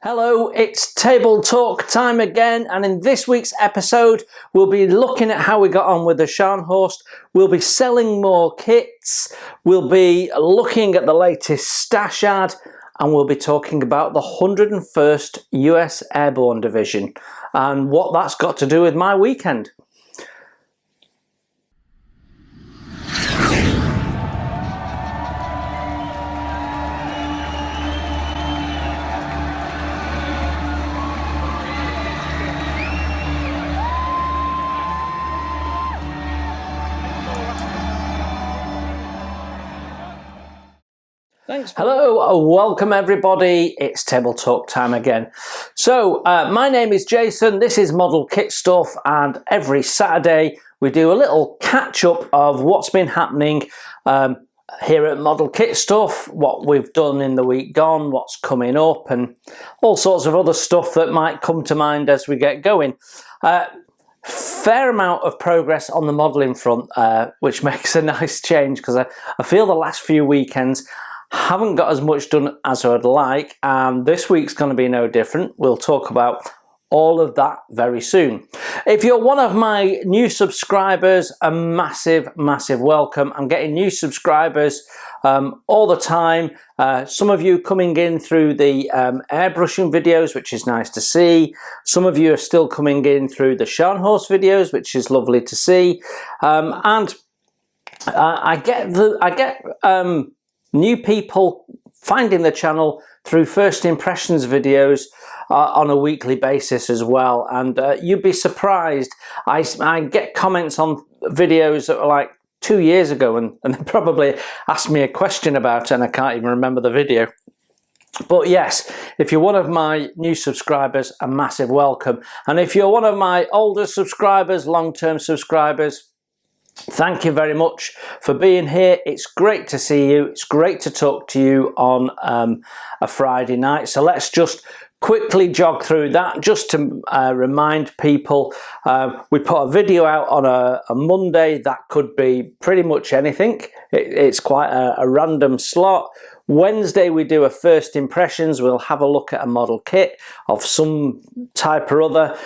Hello, it's table talk time again, and in this week's episode we'll be looking at how we got on with the Scharnhorst. We'll be selling more kits, we'll be looking at the latest stash ad, and we'll be talking about the 101st US Airborne Division and what that's got to do with my weekend. Hello, welcome everybody, it's table talk time again. So my name is Jason, this is Model Kit Stuff, and every Saturday we do a little catch up of what's been happening here at Model Kit Stuff, what we've done in the week gone, what's coming up, and all sorts of other stuff that might come to mind as we get going. Fair amount of progress on the modelling front, which makes a nice change, because I feel the last few weekends haven't got as much done as I would like, and this week's going to be no different. We'll talk about all of that very soon. If you're one of my new subscribers, a massive welcome. I'm getting new subscribers all the time. Some of you coming in through the airbrushing videos, which is nice to see. Some of you are still coming in through the Scharnhorst videos, which is lovely to see. And I get new people finding the channel through first impressions videos on a weekly basis as well, and you'd be surprised. I get comments on videos that were like 2 years ago, and they probably asked me a question about it and I can't even remember the video. But yes, if you're one of my new subscribers, a massive welcome, and if you're one of my older subscribers, long-term subscribers, thank you very much for being here. It's great to see you. It's great to talk to you on a Friday night. So let's just quickly jog through that just to remind people. We put a video out on a Monday. That could be pretty much anything. It's quite a random slot. Wednesday we do a first impressions. We'll have a look at a model kit of some type or other.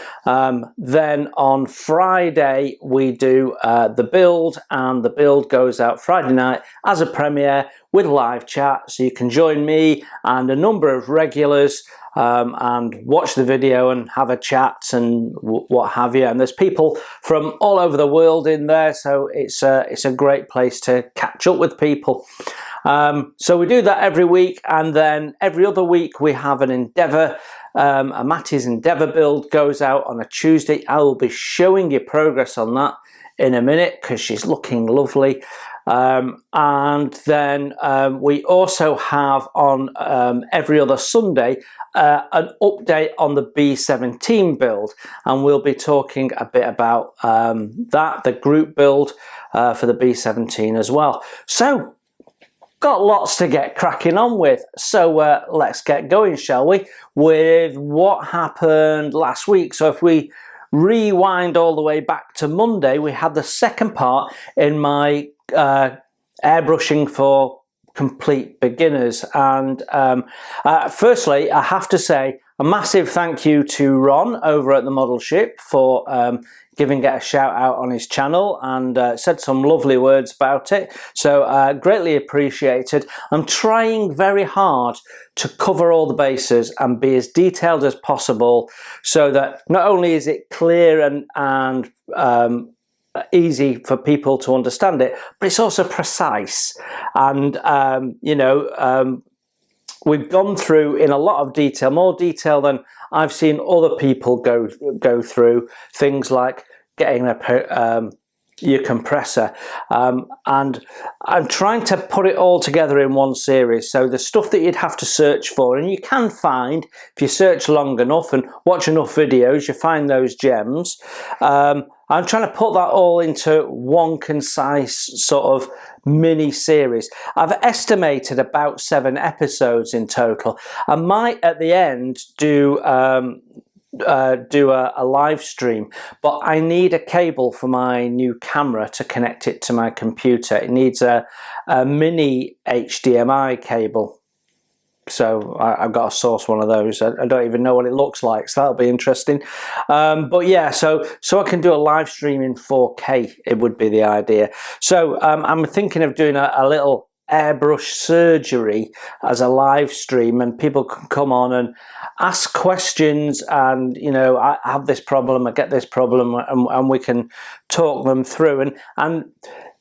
Then on Friday we do the build, and the build goes out Friday night as a premiere with live chat, so you can join me and a number of regulars and watch the video and have a chat and what have you. And there's people from all over the world in there, so it's a great place to catch up with people. So we do that every week, and then every other week we have an Endeavour. A Matty's Endeavour build goes out on a Tuesday. I will be showing you progress on that in a minute because she's looking lovely. And then we also have on every other Sunday an update on the B17 build, and we'll be talking a bit about that, the group build for the B17 as well. So got lots to get cracking on with, so let's get going, shall we, with what happened last week. So if we rewind all the way back to Monday, we had the second part in my airbrushing for complete beginners, and firstly I have to say a massive thank you to Ron over at the Model Ship for giving it a shout out on his channel, and said some lovely words about it, so greatly appreciated. I'm trying very hard to cover all the bases and be as detailed as possible, so that not only is it clear and easy for people to understand it, but it's also precise. And you know, we've gone through in a lot of detail, more detail than I've seen other people go through, things like getting your compressor, and I'm trying to put it all together in one series. So the stuff that you'd have to search for, and you can find if you search long enough and watch enough videos, you find those gems. I'm trying to put that all into one concise sort of mini series. I've estimated about 7 episodes in total. I might at the end do a live stream, but I need a cable for my new camera to connect it to my computer. It needs a mini HDMI cable. so I've got to source one of those. I don't even know what it looks like, so that'll be interesting. But yeah, so I can do a live stream in 4K, it would be the idea. So I'm thinking of doing a little airbrush surgery as a live stream, and people can come on and ask questions, and you know, I have this problem, I get this problem, and we can talk them through. And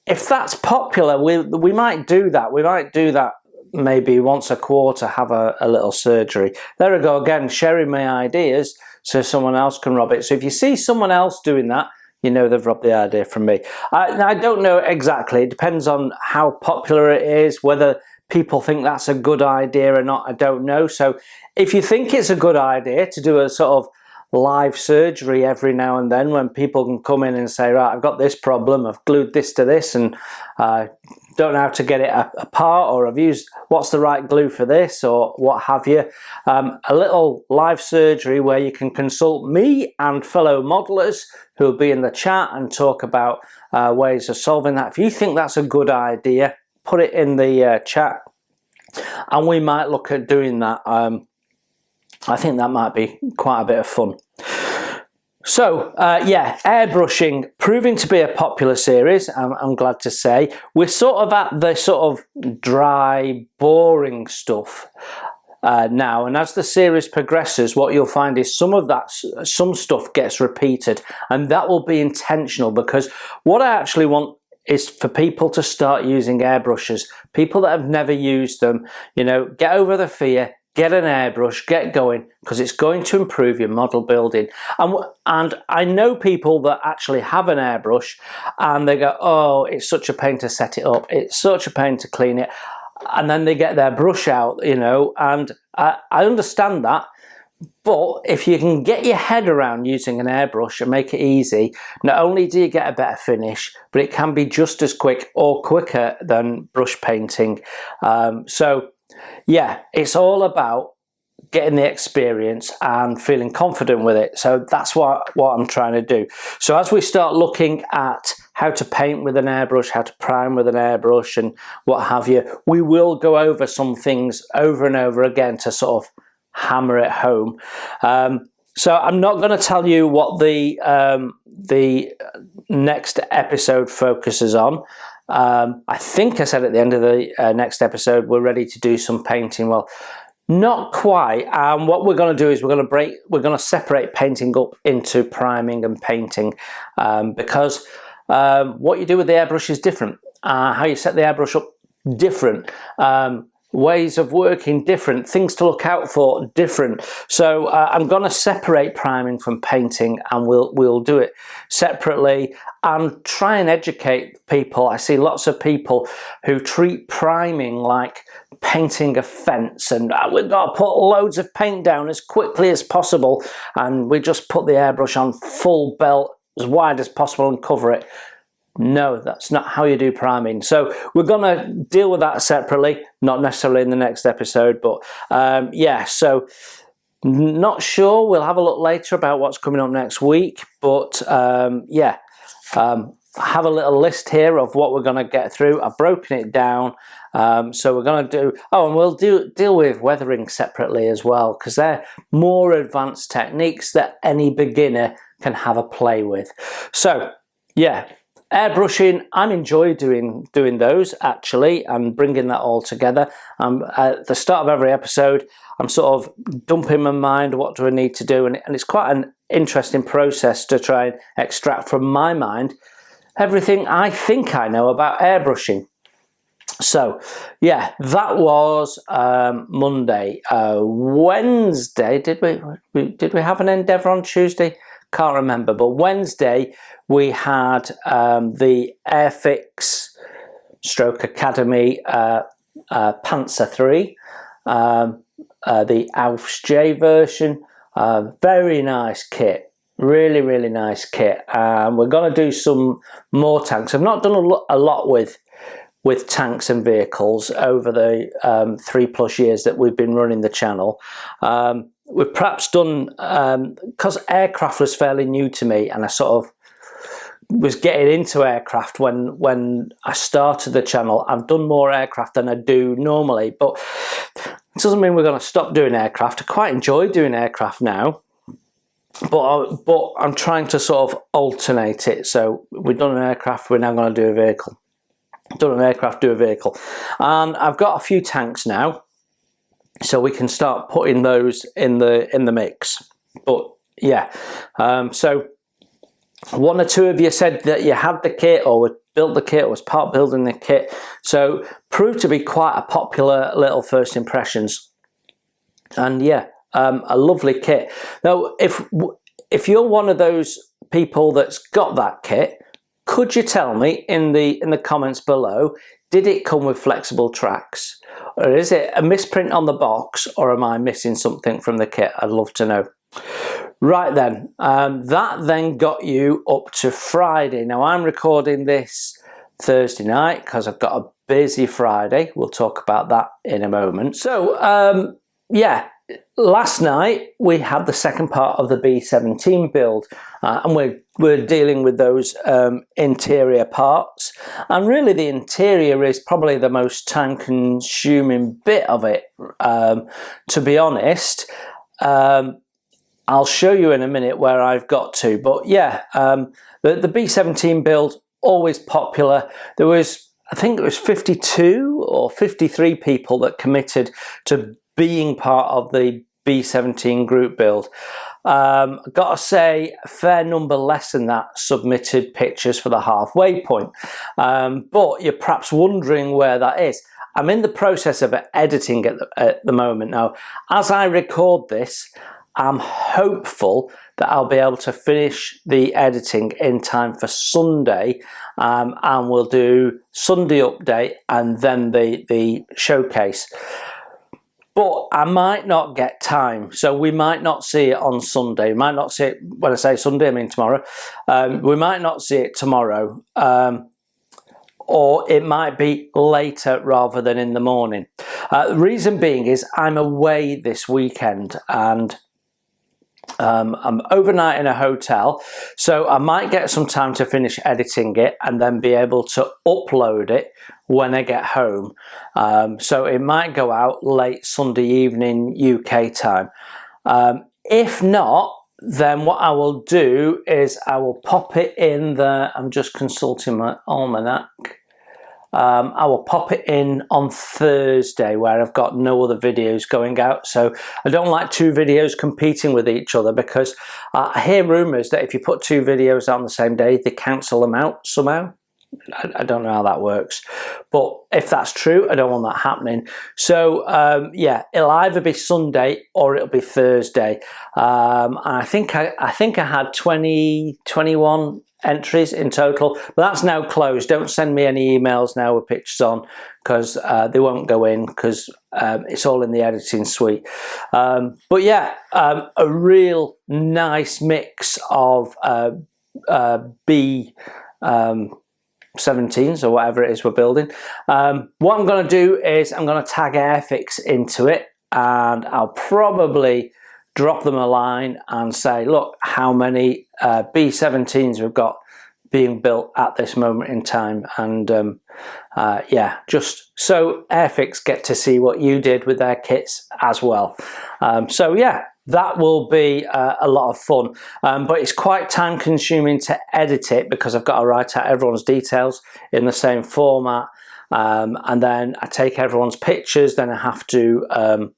if that's popular, we might do that. We might do that maybe once a quarter, have a little surgery. There we go again, sharing my ideas so someone else can rob it. So if you see someone else doing that, you know they've robbed the idea from me. I don't know exactly. It depends on how popular it is, whether people think that's a good idea or not, I don't know. So if you think it's a good idea to do a sort of live surgery every now and then, when people can come in and say, right, I've got this problem, I've glued this to this, and don't know how to get it apart, or I've used what's the right glue for this, or what have you. A little live surgery where you can consult me and fellow modelers who will be in the chat and talk about ways of solving that. If you think that's a good idea, put it in the chat and we might look at doing that. I think that might be quite a bit of fun. So yeah, airbrushing proving to be a popular series, I'm glad to say. We're sort of at the sort of dry, boring stuff now, and as the series progresses, what you'll find is some stuff gets repeated, and that will be intentional, because what I actually want is for people to start using airbrushes. People that have never used them, you know, get over the fear, get an airbrush, get going, because it's going to improve your model building. And I know people that actually have an airbrush and they go, oh, it's such a pain to set it up, it's such a pain to clean it, and then they get their brush out, you know, and I understand that. But if you can get your head around using an airbrush and make it easy, not only do you get a better finish, but it can be just as quick or quicker than brush painting. So yeah, it's all about getting the experience and feeling confident with it. So that's what I'm trying to do. So as we start looking at how to paint with an airbrush, how to prime with an airbrush and what have you, we will go over some things over and over again to sort of hammer it home. So I'm not going to tell you what the next episode focuses on. I think I said at the end of the next episode we're ready to do some painting. Well, not quite. What we're going to do is we're going to separate painting up into priming and painting, because what you do with the airbrush is different. How you set the airbrush up, different. Ways of working, different. Things to look out for, different. So I'm going to separate priming from painting, and we'll do it separately and try and educate people. I see lots of people who treat priming like painting a fence, and we've got to put loads of paint down as quickly as possible, and we just put the airbrush on full belt as wide as possible and cover it. No, that's not how you do priming. So we're going to deal with that separately, not necessarily in the next episode, but yeah, so not sure. We'll have a look later about what's coming up next week, but yeah, I have a little list here of what we're going to get through. I've broken it down. So we're going to do, and we'll deal with weathering separately as well, because they're more advanced techniques that any beginner can have a play with. So yeah, airbrushing, I'm enjoy doing those actually, and bringing that all together. At the start of every episode, I'm sort of dumping my mind, what do I need to do, and it's quite an interesting process to try and extract from my mind everything I think I know about airbrushing. So yeah, that was Monday. Wednesday, did we have an Endeavour on Tuesday? Can't remember, but Wednesday we had the Airfix Stroke Academy Panzer III, the Aufs J version. Very nice kit, really nice kit. We're going to do some more tanks. I've not done a lot with tanks and vehicles over the 3+ years that we've been running the channel. We've perhaps done, because aircraft was fairly new to me, and I sort of was getting into aircraft when I started the channel. I've done more aircraft than I do normally, but It doesn't mean we're going to stop doing aircraft. I quite enjoy doing aircraft now, but I'm trying to sort of alternate it. So we've done an aircraft, we're now going to do a vehicle. Done an aircraft, do a vehicle. And I've got a few tanks now, so we can start putting those in the mix. But yeah, so one or two of you said that you had the kit or built the kit or was part building the kit, so proved to be quite a popular little first impressions. And yeah, a lovely kit. Now, if you're one of those people that's got that kit, could you tell me in the comments below, did it come with flexible tracks, or is it a misprint on the box, or am I missing something from the kit? I'd love to know. Right then, that then got you up to Friday. Now I'm recording this Thursday night because I've got a busy Friday. We'll talk about that in a moment. So yeah, last night we had the second part of the B-17 build, and we're dealing with those interior parts, and really the interior is probably the most time consuming bit of it, to be honest. I'll show you in a minute where I've got to, but yeah, the B-17 build, always popular. There was, I think it was 52 or 53 people that committed to being part of the B-17 group build. I've got to say, a fair number less than that submitted pictures for the halfway point. But you're perhaps wondering where that is. I'm in the process of editing at the moment now. As I record this, I'm hopeful that I'll be able to finish the editing in time for Sunday, and we'll do Sunday update and then the showcase. But I might not get time, so we might not see it on Sunday. We might not see it, when I say Sunday, I mean tomorrow. We might not see it tomorrow, or it might be later rather than in the morning. The reason being is I'm away this weekend, and I'm overnight in a hotel, so I might get some time to finish editing it and then be able to upload it when I get home. So it might go out late Sunday evening UK time. If not, then what I will do is I will pop it in the, I'm just consulting my almanac. I will pop it in on Thursday where I've got no other videos going out. So I don't like two videos competing with each other, because I hear rumours that if you put two videos on the same day, they cancel them out somehow. I don't know how that works, but if that's true, I don't want that happening. So yeah, it'll either be Sunday or it'll be Thursday. I think I had 21 entries in total, but that's now closed. Don't send me any emails now with pictures on, because they won't go in, because it's all in the editing suite. But yeah, a real nice mix of B-17s or whatever it is we're building. What I'm going to do is I'm going to tag Airfix into it, and I'll probably drop them a line and say, look, how many B-17s we've got being built at this moment in time. And yeah, just so Airfix get to see what you did with their kits as well. So yeah, that will be a lot of fun, but it's quite time consuming to edit it, because I've got to write out everyone's details in the same format, and then I take everyone's pictures, then I have to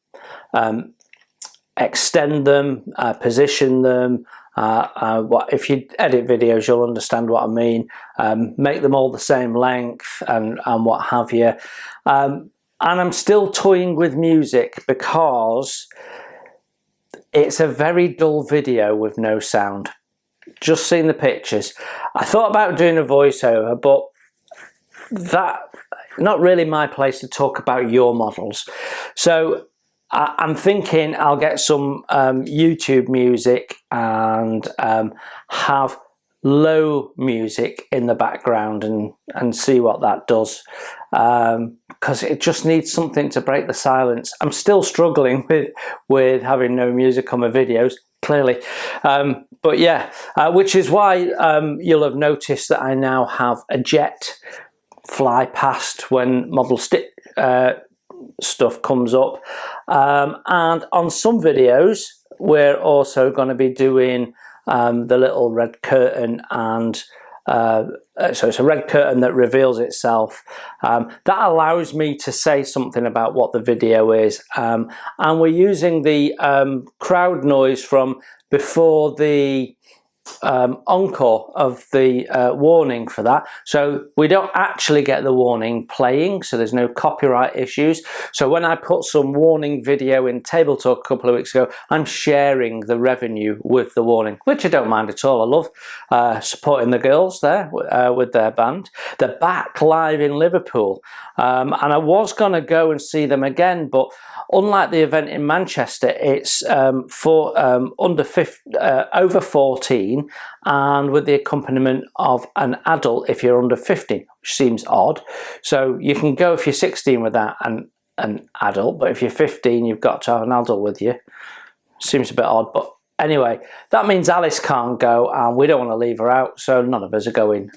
extend them, position them. If you edit videos, you'll understand what I mean. Make them all the same length and what have you. And I'm still toying with music, because it's a very dull video with no sound. Just seeing the pictures. I thought about doing a voiceover, but that's not really my place to talk about your models. So I'm thinking I'll get some YouTube music and have low music in the background and see what that does, because it just needs something to break the silence. I'm still struggling with having no music on my videos, clearly, but yeah, which is why you'll have noticed that I now have a jet fly past when model stuff comes up. And on some videos, we're also going to be doing the little red curtain, and so it's a red curtain that reveals itself. That allows me to say something about what the video is, and we're using the crowd noise from before the encore of the warning for that, so we don't actually get the warning playing, so there's no copyright issues. So when I put some warning video in Table Talk a couple of weeks ago, I'm sharing the revenue with the warning, which I don't mind at all. I love supporting the girls there with their band. They're back live in Liverpool, and I was going to go and see them again, but unlike the event in Manchester, it's for over 14 and with the accompaniment of an adult if you're under 15, which seems odd. So you can go if you're 16 without an adult, but if you're 15 you've got to have an adult with you. Seems a bit odd, but anyway, that means Alice can't go and we don't want to leave her out, so none of us are going.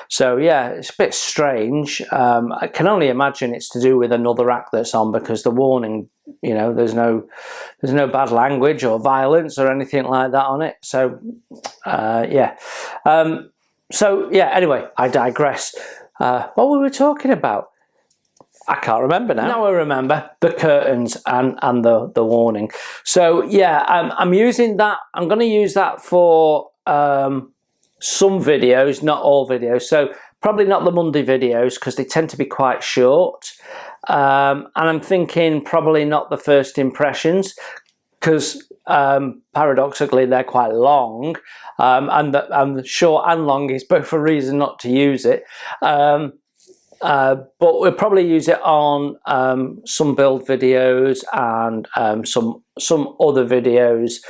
So yeah, it's a bit strange. I can only imagine it's to do with another act that's on, because the warning, you know, there's no bad language or violence or anything like that on it. So yeah. So yeah, anyway, I digress. What were we talking about? I can't remember now. Now I remember the curtains and the warning. So yeah, I'm using that. I'm going to use that for some videos, not all videos. So probably not the Monday videos, because they tend to be quite short. And I'm thinking probably not the first impressions, because paradoxically they're quite long, and the short and long is both a reason not to use it. But we'll probably use it on some build videos and some other videos.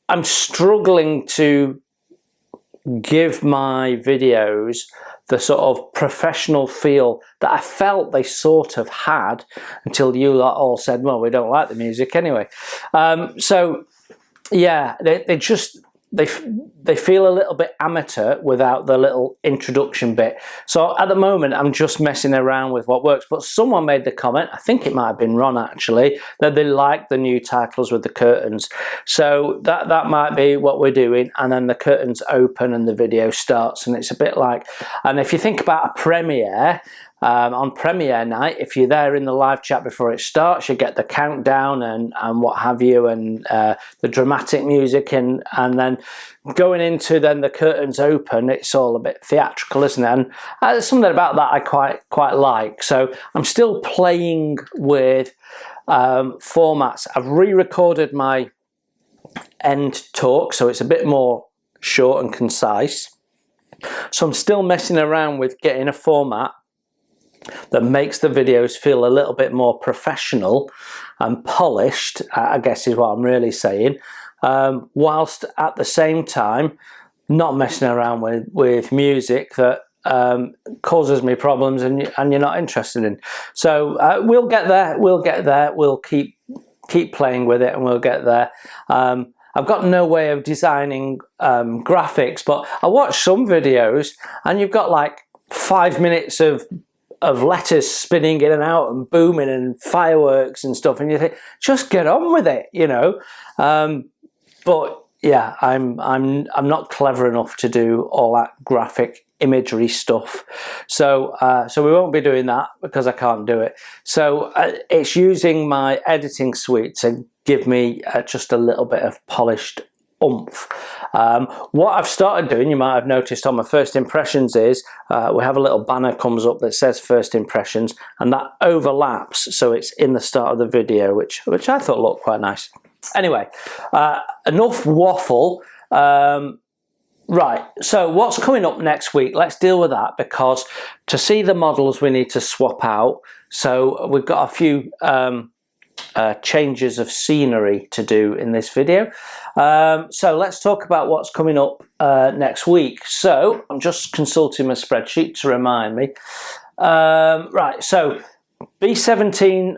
I'm struggling to give my videos the sort of professional feel that I felt they sort of had until you lot all said, well, we don't like the music anyway. So yeah, they feel a little bit amateur without the little introduction bit. So at the moment, I'm just messing around with what works. But someone made the comment, I think it might have been Ron actually, that they like the new titles with the curtains. So that might be what we're doing. And then the curtains open and the video starts. And it's a bit like, and if you think about a premiere, on premiere night, if you're there in the live chat before it starts, you get the countdown and what have you, and the dramatic music, and then going into then the curtains open, it's all a bit theatrical, isn't it? And there's something about that I quite like. So I'm still playing with formats. I've re-recorded my end talk, so it's a bit more short and concise. So I'm still messing around with getting a format that makes the videos feel a little bit more professional and polished, I guess is what I'm really saying, whilst at the same time not messing around with music that causes me problems and you're not interested in. So we'll get there, we'll keep playing with it and we'll get there. I've got no way of designing graphics, but I watch some videos and you've got like 5 minutes of letters spinning in and out and booming and fireworks and stuff, and you think, just get on with it, you know. But yeah, I'm not clever enough to do all that graphic imagery stuff, so we won't be doing that because I can't do it. So it's using my editing suite to give me just a little bit of polished oomph. What I've started doing, you might have noticed on my first impressions, is we have a little banner comes up that says first impressions, and that overlaps, so it's in the start of the video, which I thought looked quite nice. Anyway, enough waffle. Right, so what's coming up next week? Let's deal with that, because to see the models we need to swap out. So we've got a few changes of scenery to do in this video. So let's talk about what's coming up next week. So I'm just consulting my spreadsheet to remind me. Right, so B17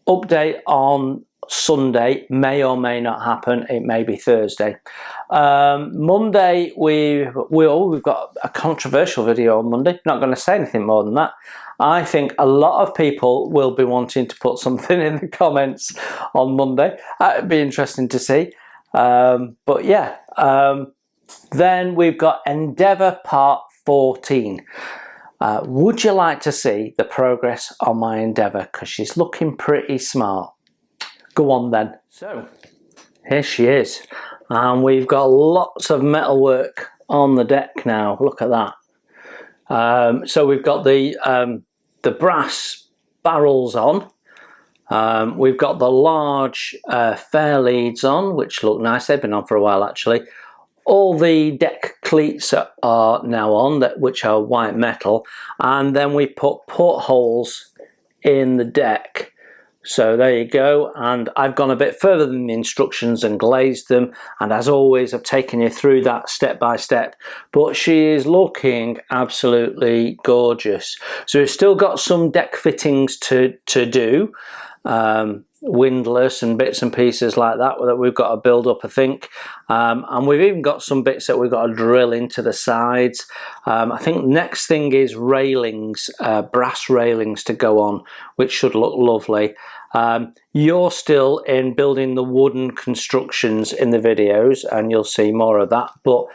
update on Sunday, may or may not happen. It may be Thursday. Monday, we've got a controversial video on Monday. Not going to say anything more than that. I think a lot of people will be wanting to put something in the comments on Monday. It'd be interesting to see. But yeah, then we've got Endeavour Part 14. Would you like to see the progress on my Endeavour? Because she's looking pretty smart. Go on then. So, here she is. And we've got lots of metalwork on the deck now. Look at that. So we've got the brass barrels on. We've got the large fair leads on, which look nice. They've been on for a while, actually. All the deck cleats are now on, which are white metal. And then we put portholes in the deck. So there you go, and I've gone a bit further than the instructions and glazed them, and as always I've taken you through that step by step, but she is looking absolutely gorgeous. So we've still got some deck fittings to do, windlass and bits and pieces like that we've got to build up, I think, and we've even got some bits that we've got to drill into the sides. I think next thing is railings, brass railings to go on, which should look lovely. You're still in building the wooden constructions in the videos, and you'll see more of that, but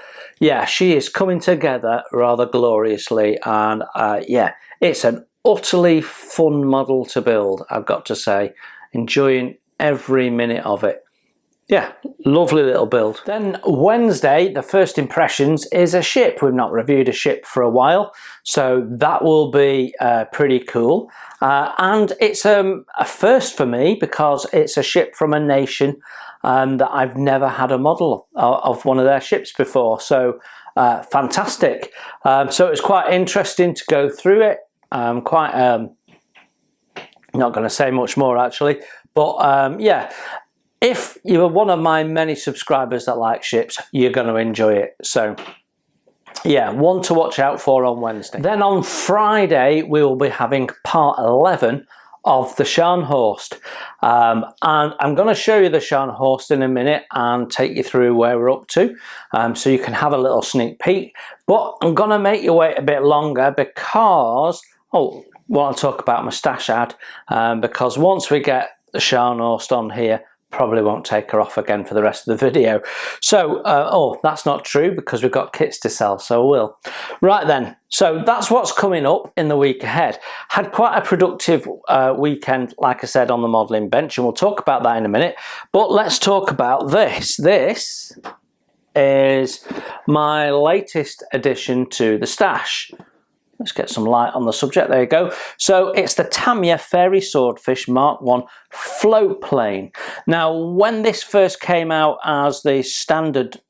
yeah, she is coming together rather gloriously, and yeah, it's an utterly fun model to build, I've got to say. Enjoying every minute of it. Yeah, lovely little build. Then Wednesday, the first impressions is a ship. We've not reviewed a ship for a while, so that will be pretty cool. And it's a first for me because it's a ship from a nation that I've never had a model of one of their ships before. So fantastic. So it's quite interesting to go through it. Not going to say much more actually, but yeah, if you're one of my many subscribers that like ships, you're going to enjoy it. So yeah, one to watch out for on Wednesday. Then on Friday we will be having part 11 of the Scharnhorst, and I'm going to show you the Scharnhorst in a minute and take you through where we're up to, so you can have a little sneak peek. But I'm going to make you wait a bit longer because want to talk about my stash ad, because once we get the Scharnhorst on here, probably won't take her off again for the rest of the video. So, oh, that's not true because we've got kits to sell, so I will. Right then, so that's what's coming up in the week ahead. Had quite a productive weekend, like I said, on the modelling bench, and we'll talk about that in a minute. But let's talk about this. This is my latest addition to the stash. Let's get some light on the subject. There you go. So it's the Tamiya Fairy Swordfish Mark 1 float plane. Now, when this first came out as the standard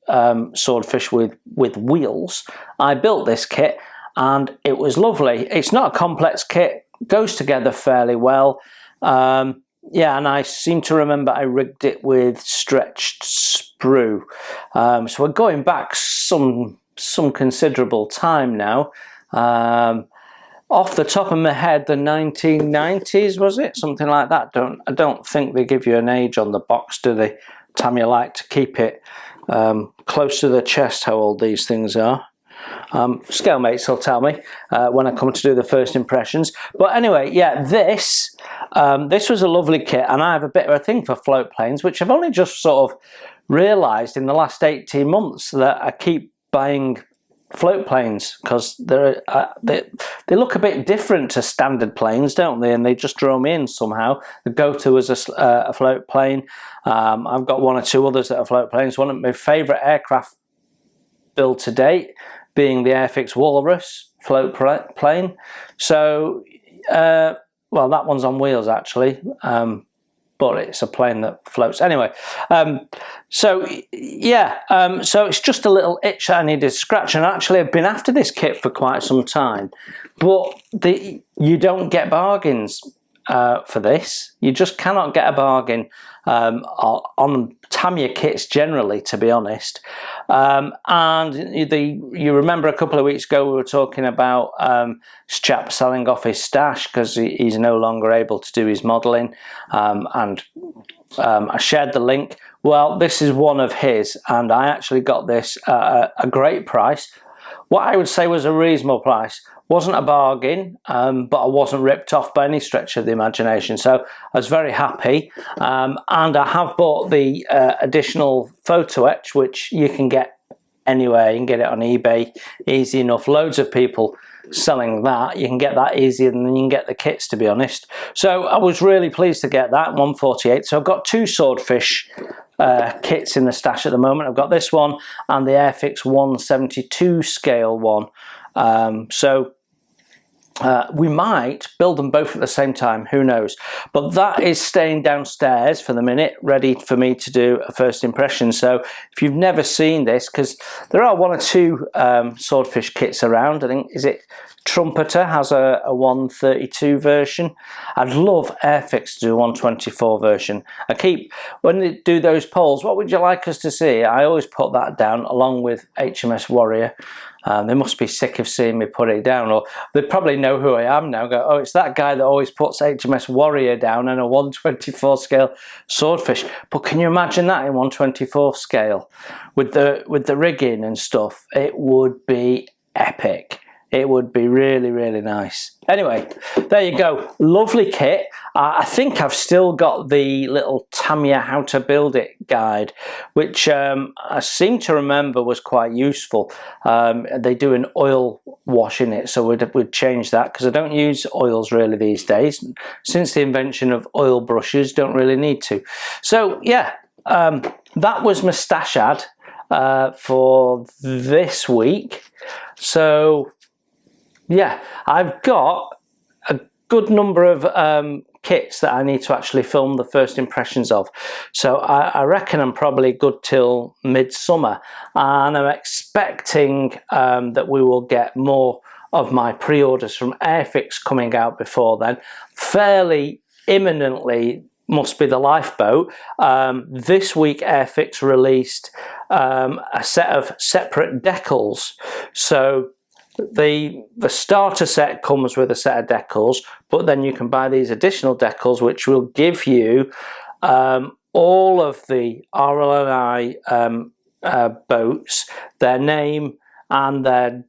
swordfish with wheels, I built this kit and it was lovely. It's not a complex kit, goes together fairly well. Yeah, and I seem to remember I rigged it with stretched sprue. So we're going back some considerable time now. Off the top of my head, the 1990s, was it? Something like that. I don't think they give you an age on the box, do they? Tamiya like to keep it close to the chest how old these things are. Scale mates will tell me when I come to do the first impressions. But anyway, yeah, this was a lovely kit, and I have a bit of a thing for float planes, which I've only just sort of realised in the last 18 months that I keep buying float planes because they look a bit different to standard planes, don't they? And they just draw me in somehow. The go-to is a float plane. I've got one or two others that are float planes. One of my favourite aircraft build to date being the Airfix Walrus float plane. So, well, that one's on wheels actually. But it's a plane that floats. Anyway, so yeah, so it's just a little itch that I needed to scratch. And actually, I've been after this kit for quite some time, but you don't get bargains for this. You just cannot get a bargain on Tamiya kits generally, to be honest. And you remember a couple of weeks ago we were talking about chap selling off his stash because he's no longer able to do his modelling, and I shared the link. Well, this is one of his, and I actually got this at a great price. What I would say was a reasonable price. Wasn't a bargain, but I wasn't ripped off by any stretch of the imagination. So I was very happy. And I have bought the additional photo etch, which you can get anywhere. You can get it on eBay, easy enough. Loads of people selling that. You can get that easier than you can get the kits, to be honest. So I was really pleased to get that, 148. So I've got two Swordfish kits in the stash at the moment. I've got this one and the Airfix 172 scale one. We might build them both at the same time, who knows. But that is staying downstairs for the minute, ready for me to do a first impression. So if you've never seen this, because there are one or two Swordfish kits around, I think, is it Trumpeter has a 132 version. I'd love Airfix to do a 124 version. When they do those polls, what would you like us to see? I always put that down along with HMS Warrior. They must be sick of seeing me put it down, or they probably know who I am now. Go, oh, it's that guy that always puts HMS Warrior down and a 124 scale Swordfish. But can you imagine that in 124 scale with the rigging and stuff? It would be epic. It would be really, really nice. Anyway, there you go. Lovely kit. I think I've still got the little Tamiya how to build it guide, which I seem to remember was quite useful. They do an oil wash in it, so we'd change that because I don't use oils really these days. Since the invention of oil brushes, don't really need to. So yeah, that was my stash ad for this week. So yeah, I've got a good number of kits that I need to actually film the first impressions of. So I reckon I'm probably good till midsummer, and I'm expecting that we will get more of my pre-orders from Airfix coming out before then. Fairly imminently must be the Lifeboat. This week Airfix released a set of separate decals. So the starter set comes with a set of decals, but then you can buy these additional decals which will give you all of the RLNI boats, their name and their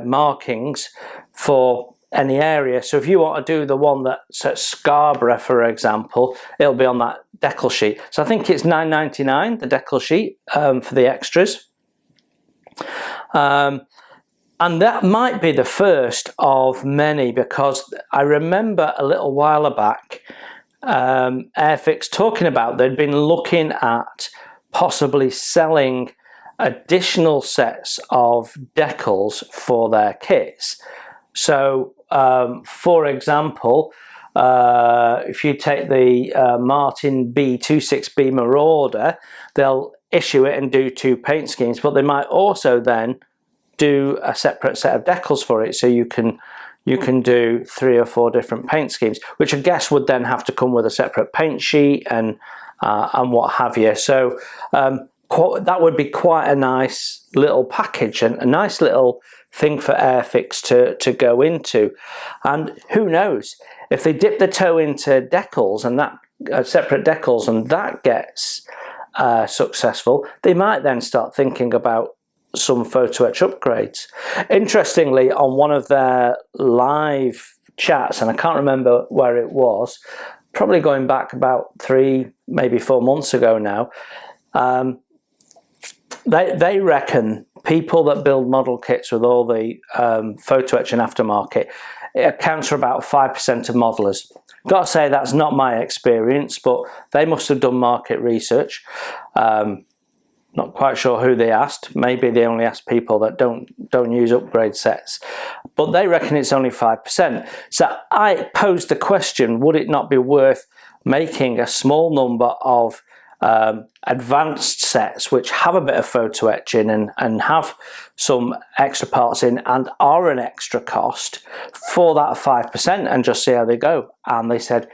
markings for any area. So if you want to do the one that's at Scarborough, for example, it'll be on that decal sheet. So I think it's $9.99, the decal sheet, for the extras. And that might be the first of many, because I remember a little while back Airfix talking about they'd been looking at possibly selling additional sets of decals for their kits. So for example, if you take the Martin B26B Marauder, they'll issue it and do two paint schemes, but they might also then do a separate set of decals for it, so you can do 3 or 4 different paint schemes, which I guess would then have to come with a separate paint sheet and what have you. So that would be quite a nice little package and a nice little thing for Airfix to go into. And who knows, if they dip the toe into decals and that separate decals and that gets successful, they might then start thinking about some photo etch upgrades. Interestingly, on one of their live chats, and I can't remember where it was, probably going back about 3, maybe 4 months ago now, they reckon people that build model kits with all the photo etch and aftermarket, it accounts for about 5% of modelers. Got to say that's not my experience, but they must have done market research. Not quite sure who they asked. Maybe they only asked people that don't use upgrade sets, but they reckon it's only 5%. So I posed the question: would it not be worth making a small number of advanced sets which have a bit of photo etching and have some extra parts in and are an extra cost for that 5% and just see how they go. And they said,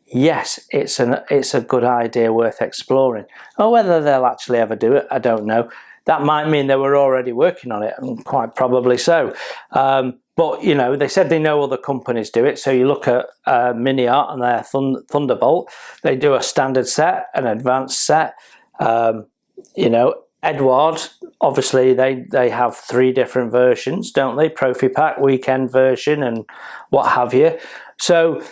yes, it's a good idea, worth exploring. Or whether they'll actually ever do it, I don't know. That might mean they were already working on it, and quite probably so. But, you know, they said they know other companies do it. So you look at Mini Art and their Thunderbolt. They do a standard set, an advanced set. You know, Edward, obviously, they have 3 different versions, don't they? Profi Pack, weekend version, and what have you. So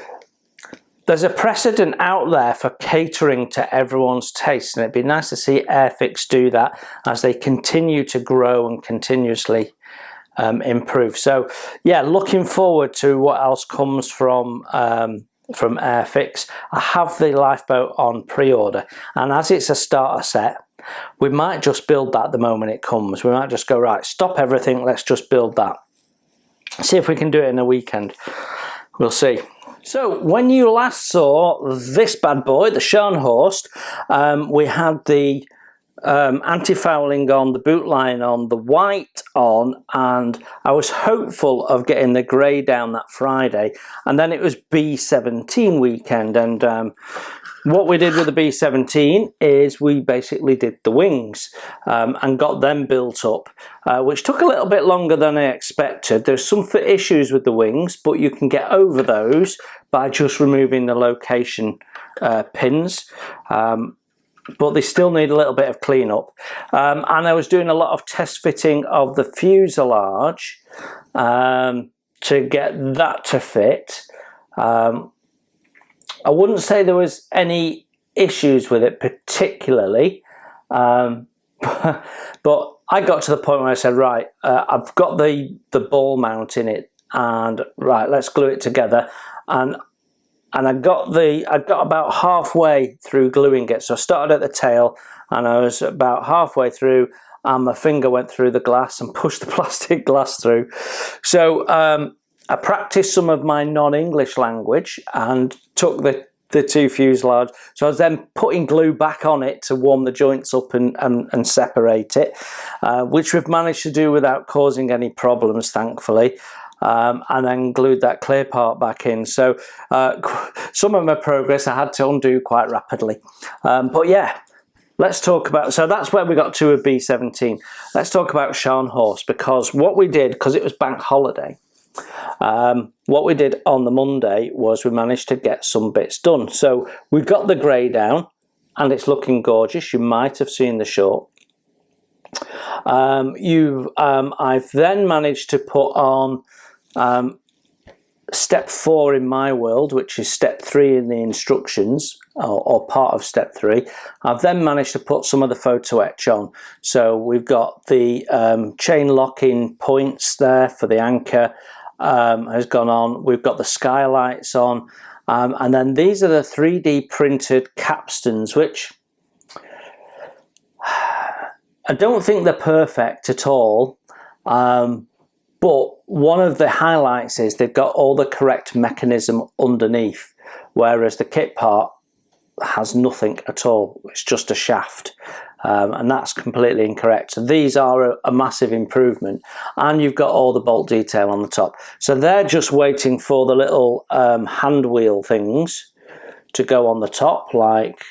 there's a precedent out there for catering to everyone's taste, and it'd be nice to see Airfix do that as they continue to grow and continuously improve. So yeah, looking forward to what else comes from Airfix. I have the lifeboat on pre-order, and as it's a starter set, we might just build that the moment it comes. We might just go, right, stop everything, let's just build that. See if we can do it in a weekend. We'll see. So when you last saw this bad boy, the Scharnhorst, we had the anti-fouling on, the boot line on, the white on, and I was hopeful of getting the grey down that Friday. And then it was B17 weekend, and what we did with the B17 is we basically did the wings and got them built up, which took a little bit longer than I expected. There's some issues with the wings, but you can get over those by just removing the location pins. But they still need a little bit of cleanup. And I was doing a lot of test fitting of the fuselage to get that to fit. I wouldn't say there was any issues with it particularly, but I got to the point where I said, right, I've got the ball mount in it, and right, let's glue it together. And I got about halfway through gluing it. So I started at the tail, and I was about halfway through, and my finger went through the glass and pushed the plastic glass through. So I practiced some of my non-English language and took the 2 fuselage. So I was then putting glue back on it to warm the joints up and separate it, which we've managed to do without causing any problems, thankfully. And then glued that clear part back in. So some of my progress I had to undo quite rapidly. But yeah, let's talk about, so that's where we got to with B17. Let's talk about Scharnhorst, because what we did, because it was bank holiday, what we did on the Monday was we managed to get some bits done. So we got the grey down, and it's looking gorgeous. You might have seen the short. I've then managed to put on step 4 in my world, which is step 3 in the instructions, or part of step 3. I've then managed to put some of the photo etch on. So we've got the chain locking points there for the anchor has gone on. We've got the skylights on, and then these are the 3D printed capstans, which I don't think they're perfect at all, but one of the highlights is they've got all the correct mechanism underneath, whereas the kit part has nothing at all. It's just a shaft, and that's completely incorrect. So these are a massive improvement, and you've got all the bolt detail on the top. So they're just waiting for the little hand wheel things to go on the top, like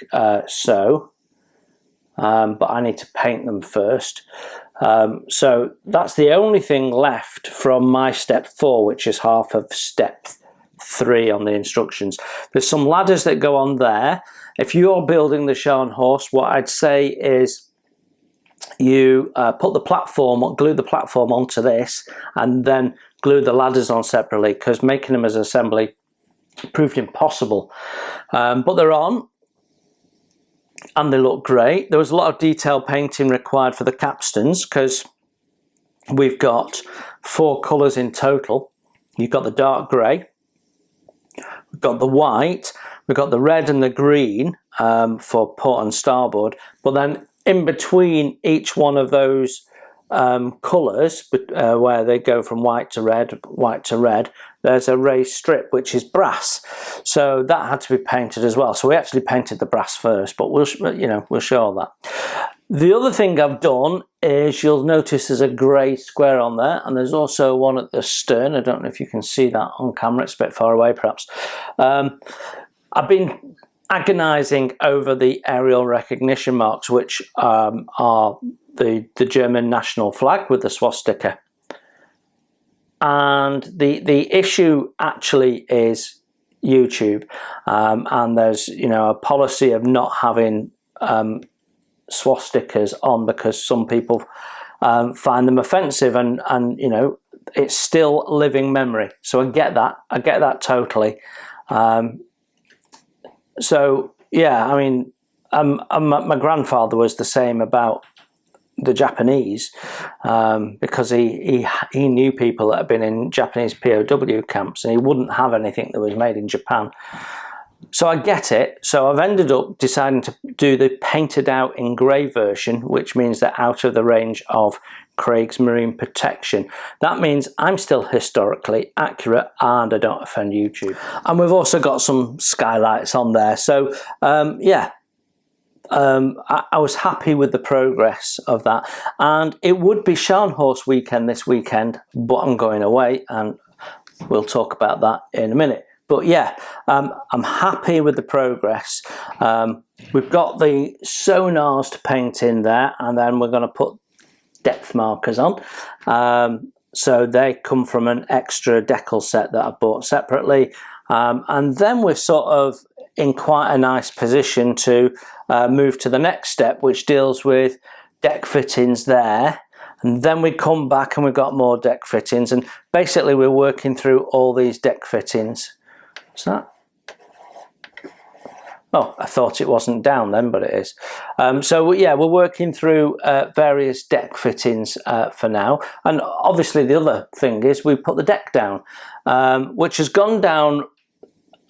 so. But I need to paint them first. So that's the only thing left from my step 4, which is half of step 3 on the instructions. There's some ladders that go on there. If you're building the Scharnhorst, what I'd say is you put the platform, glue the platform onto this, and then glue the ladders on separately, because making them as assembly proved impossible. But they're on, and they look great. There was a lot of detail painting required for the capstans, because we've got 4 colours in total. You've got the dark grey, we've got the white, we've got the red and the green for port and starboard, but then in between each one of those colours, where they go from white to red, there's a raised strip which is brass, so that had to be painted as well. So we actually painted the brass first, but we'll show all that. The other thing I've done is, you'll notice there's a grey square on there, and there's also one at the stern. I don't know if you can see that on camera, it's a bit far away perhaps. I've been agonising over the aerial recognition marks, which are the German national flag with the swastika. And the issue actually is YouTube, and there's a policy of not having swastikas on because some people find them offensive, and it's still living memory. So I get that totally. So yeah, I mean, my grandfather was the same about the Japanese, because he knew people that had been in Japanese POW camps, and he wouldn't have anything that was made in Japan. So I get it. So I've ended up deciding to do the painted out in grey version, which means they're out of the range of Craig's marine protection. That means I'm still historically accurate and I don't offend YouTube. And we've also got some skylights on there. So yeah, I was happy with the progress of that. And it would be Scharnhorst weekend this weekend, but I'm going away, and we'll talk about that in a minute. But yeah, I'm happy with the progress. We've got the sonars to paint in there, and then we're going to put depth markers on. So they come from an extra decal set that I bought separately. And then we're sort of in quite a nice position to move to the next step, which deals with deck fittings there. And then we come back and we've got more deck fittings, and basically we're working through all these deck fittings. What's that? Oh, I thought it wasn't down then, but it is. So yeah, we're working through various deck fittings for now. And obviously the other thing is we put the deck down, which has gone down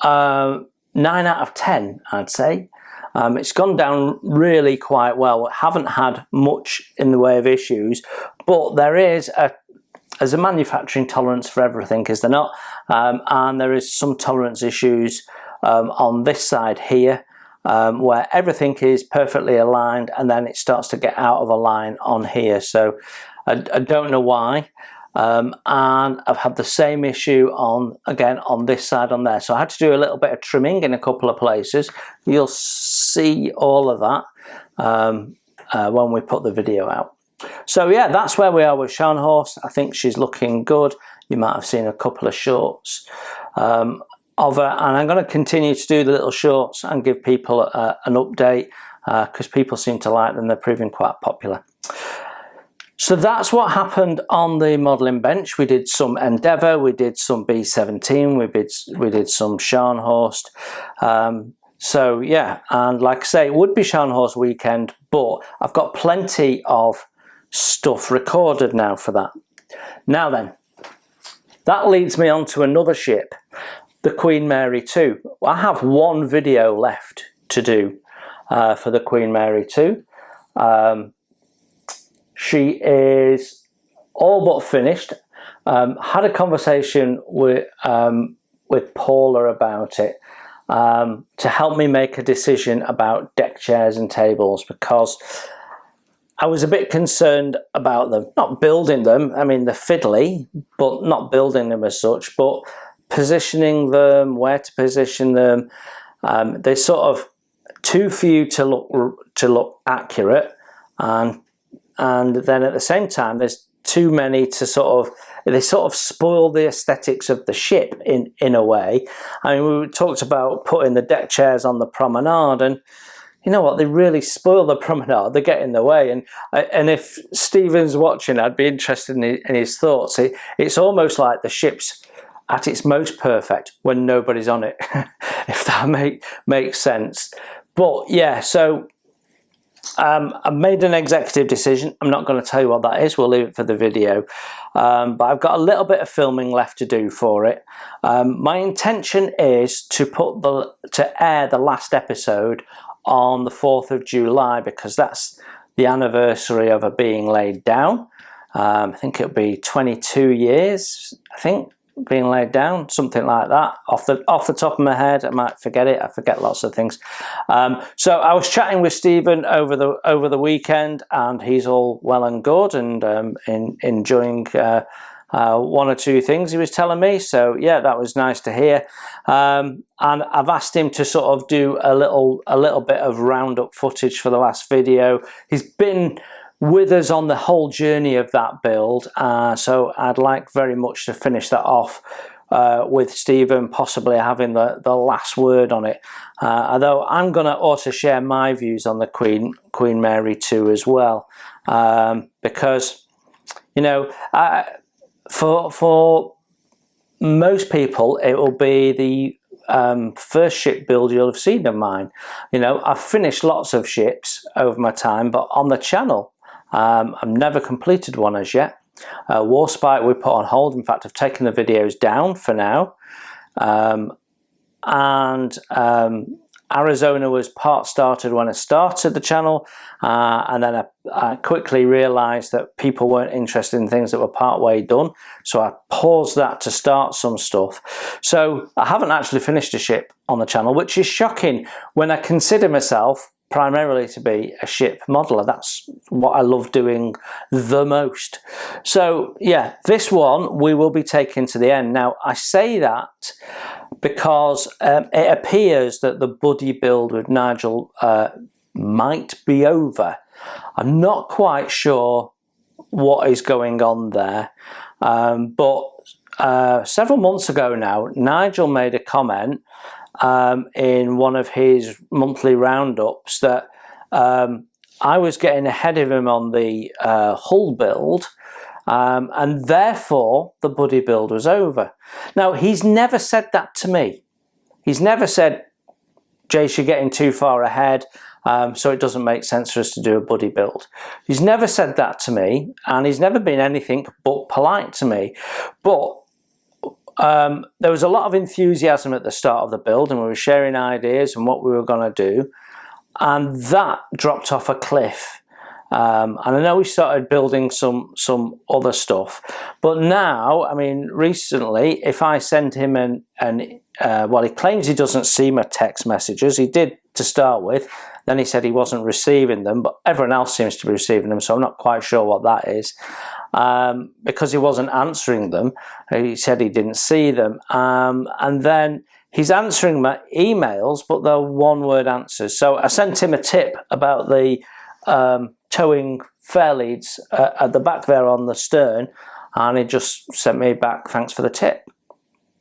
9 out of 10, I'd say. It's gone down really quite well. We haven't had much in the way of issues, but there's a manufacturing tolerance for everything, is there not? And there is some tolerance issues on this side here, where everything is perfectly aligned, and then it starts to get out of a line on here. So I don't know why. And I've had the same issue again on this side on there. So I had to do a little bit of trimming in a couple of places. You'll see all of that when we put the video out. So yeah, that's where we are with Scharnhorst. I think she's looking good. You might have seen a couple of shorts of her, and I'm going to continue to do the little shorts and give people an update, because people seem to like them. They're proving quite popular. So that's what happened on the modelling bench. We did some Endeavour, we did some B-17, we did some Scharnhorst. So yeah, and like I say, it would be Scharnhorst weekend, but I've got plenty of stuff recorded now for that. Now then, that leads me on to another ship, the Queen Mary II. I have one video left to do for the Queen Mary II. She is all but finished. Had a conversation with Paula about it to help me make a decision about deck chairs and tables, because I was a bit concerned about them. Not building them, I mean they're fiddly, but not building them as such, but positioning them, where to position them. They're sort of too few to look accurate, and then at the same time there's too many to they sort of spoil the aesthetics of the ship in a way. I mean, we talked about putting the deck chairs on the promenade, and you know what, they really spoil the promenade. They get in the way, and if Stephen's watching, I'd be interested in his thoughts. It's almost like the ship's at its most perfect when nobody's on it, if that makes sense. But yeah, so I've made an executive decision. I'm not going to tell you what that is. We'll leave it for the video. But I've got a little bit of filming left to do for it. My intention is to air the last episode on the 4th of July, because that's the anniversary of her being laid down. I think it'll be 22 years, I think. being laid down, something like that. Off the top of my head, I might forget it. I forget lots of things. So I was chatting with Stephen over the weekend, and he's all well and good and enjoying one or two things he was telling me. So yeah, that was nice to hear. And I've asked him to sort of do a little bit of roundup footage for the last video. He's been with us on the whole journey of that build, so I'd like very much to finish that off with Stephen possibly having the last word on it, although I'm going to also share my views on the Queen Mary II as well, because, you know, for most people it will be the first ship build you'll have seen of mine. You know, I've finished lots of ships over my time, but on the channel I've never completed one as yet. Warspite we put on hold. In fact, I've taken the videos down for now. Arizona was part started when I started the channel, and then I quickly realized that people weren't interested in things that were part way done, so I paused that to start some stuff. So I haven't actually finished a ship on the channel, which is shocking when I consider myself primarily to be a ship modeler. That's what I love doing the most. So yeah, this one we will be taking to the end. Now I say that because it appears that the buddy build with Nigel might be over. I'm not quite sure what is going on there, but several months ago now, Nigel made a comment in one of his monthly roundups that I was getting ahead of him on the hull build, and therefore the buddy build was over. Now, he's never said that to me. He's never said, Jace, you're getting too far ahead, so it doesn't make sense for us to do a buddy build. He's never said that to me, and he's never been anything but polite to me. But there was a lot of enthusiasm at the start of the build, and we were sharing ideas and what we were going to do, and that dropped off a cliff. And I know we started building some other stuff, but now, I mean, recently, if I send him well, he claims he doesn't see my text messages. He did to start with, then he said he wasn't receiving them, but everyone else seems to be receiving them, so I'm not quite sure what that is. Because he wasn't answering them, he said he didn't see them, and then he's answering my emails, but they're one-word answers. So I sent him a tip about the towing fair leads at the back there on the stern, and he just sent me back, thanks for the tip.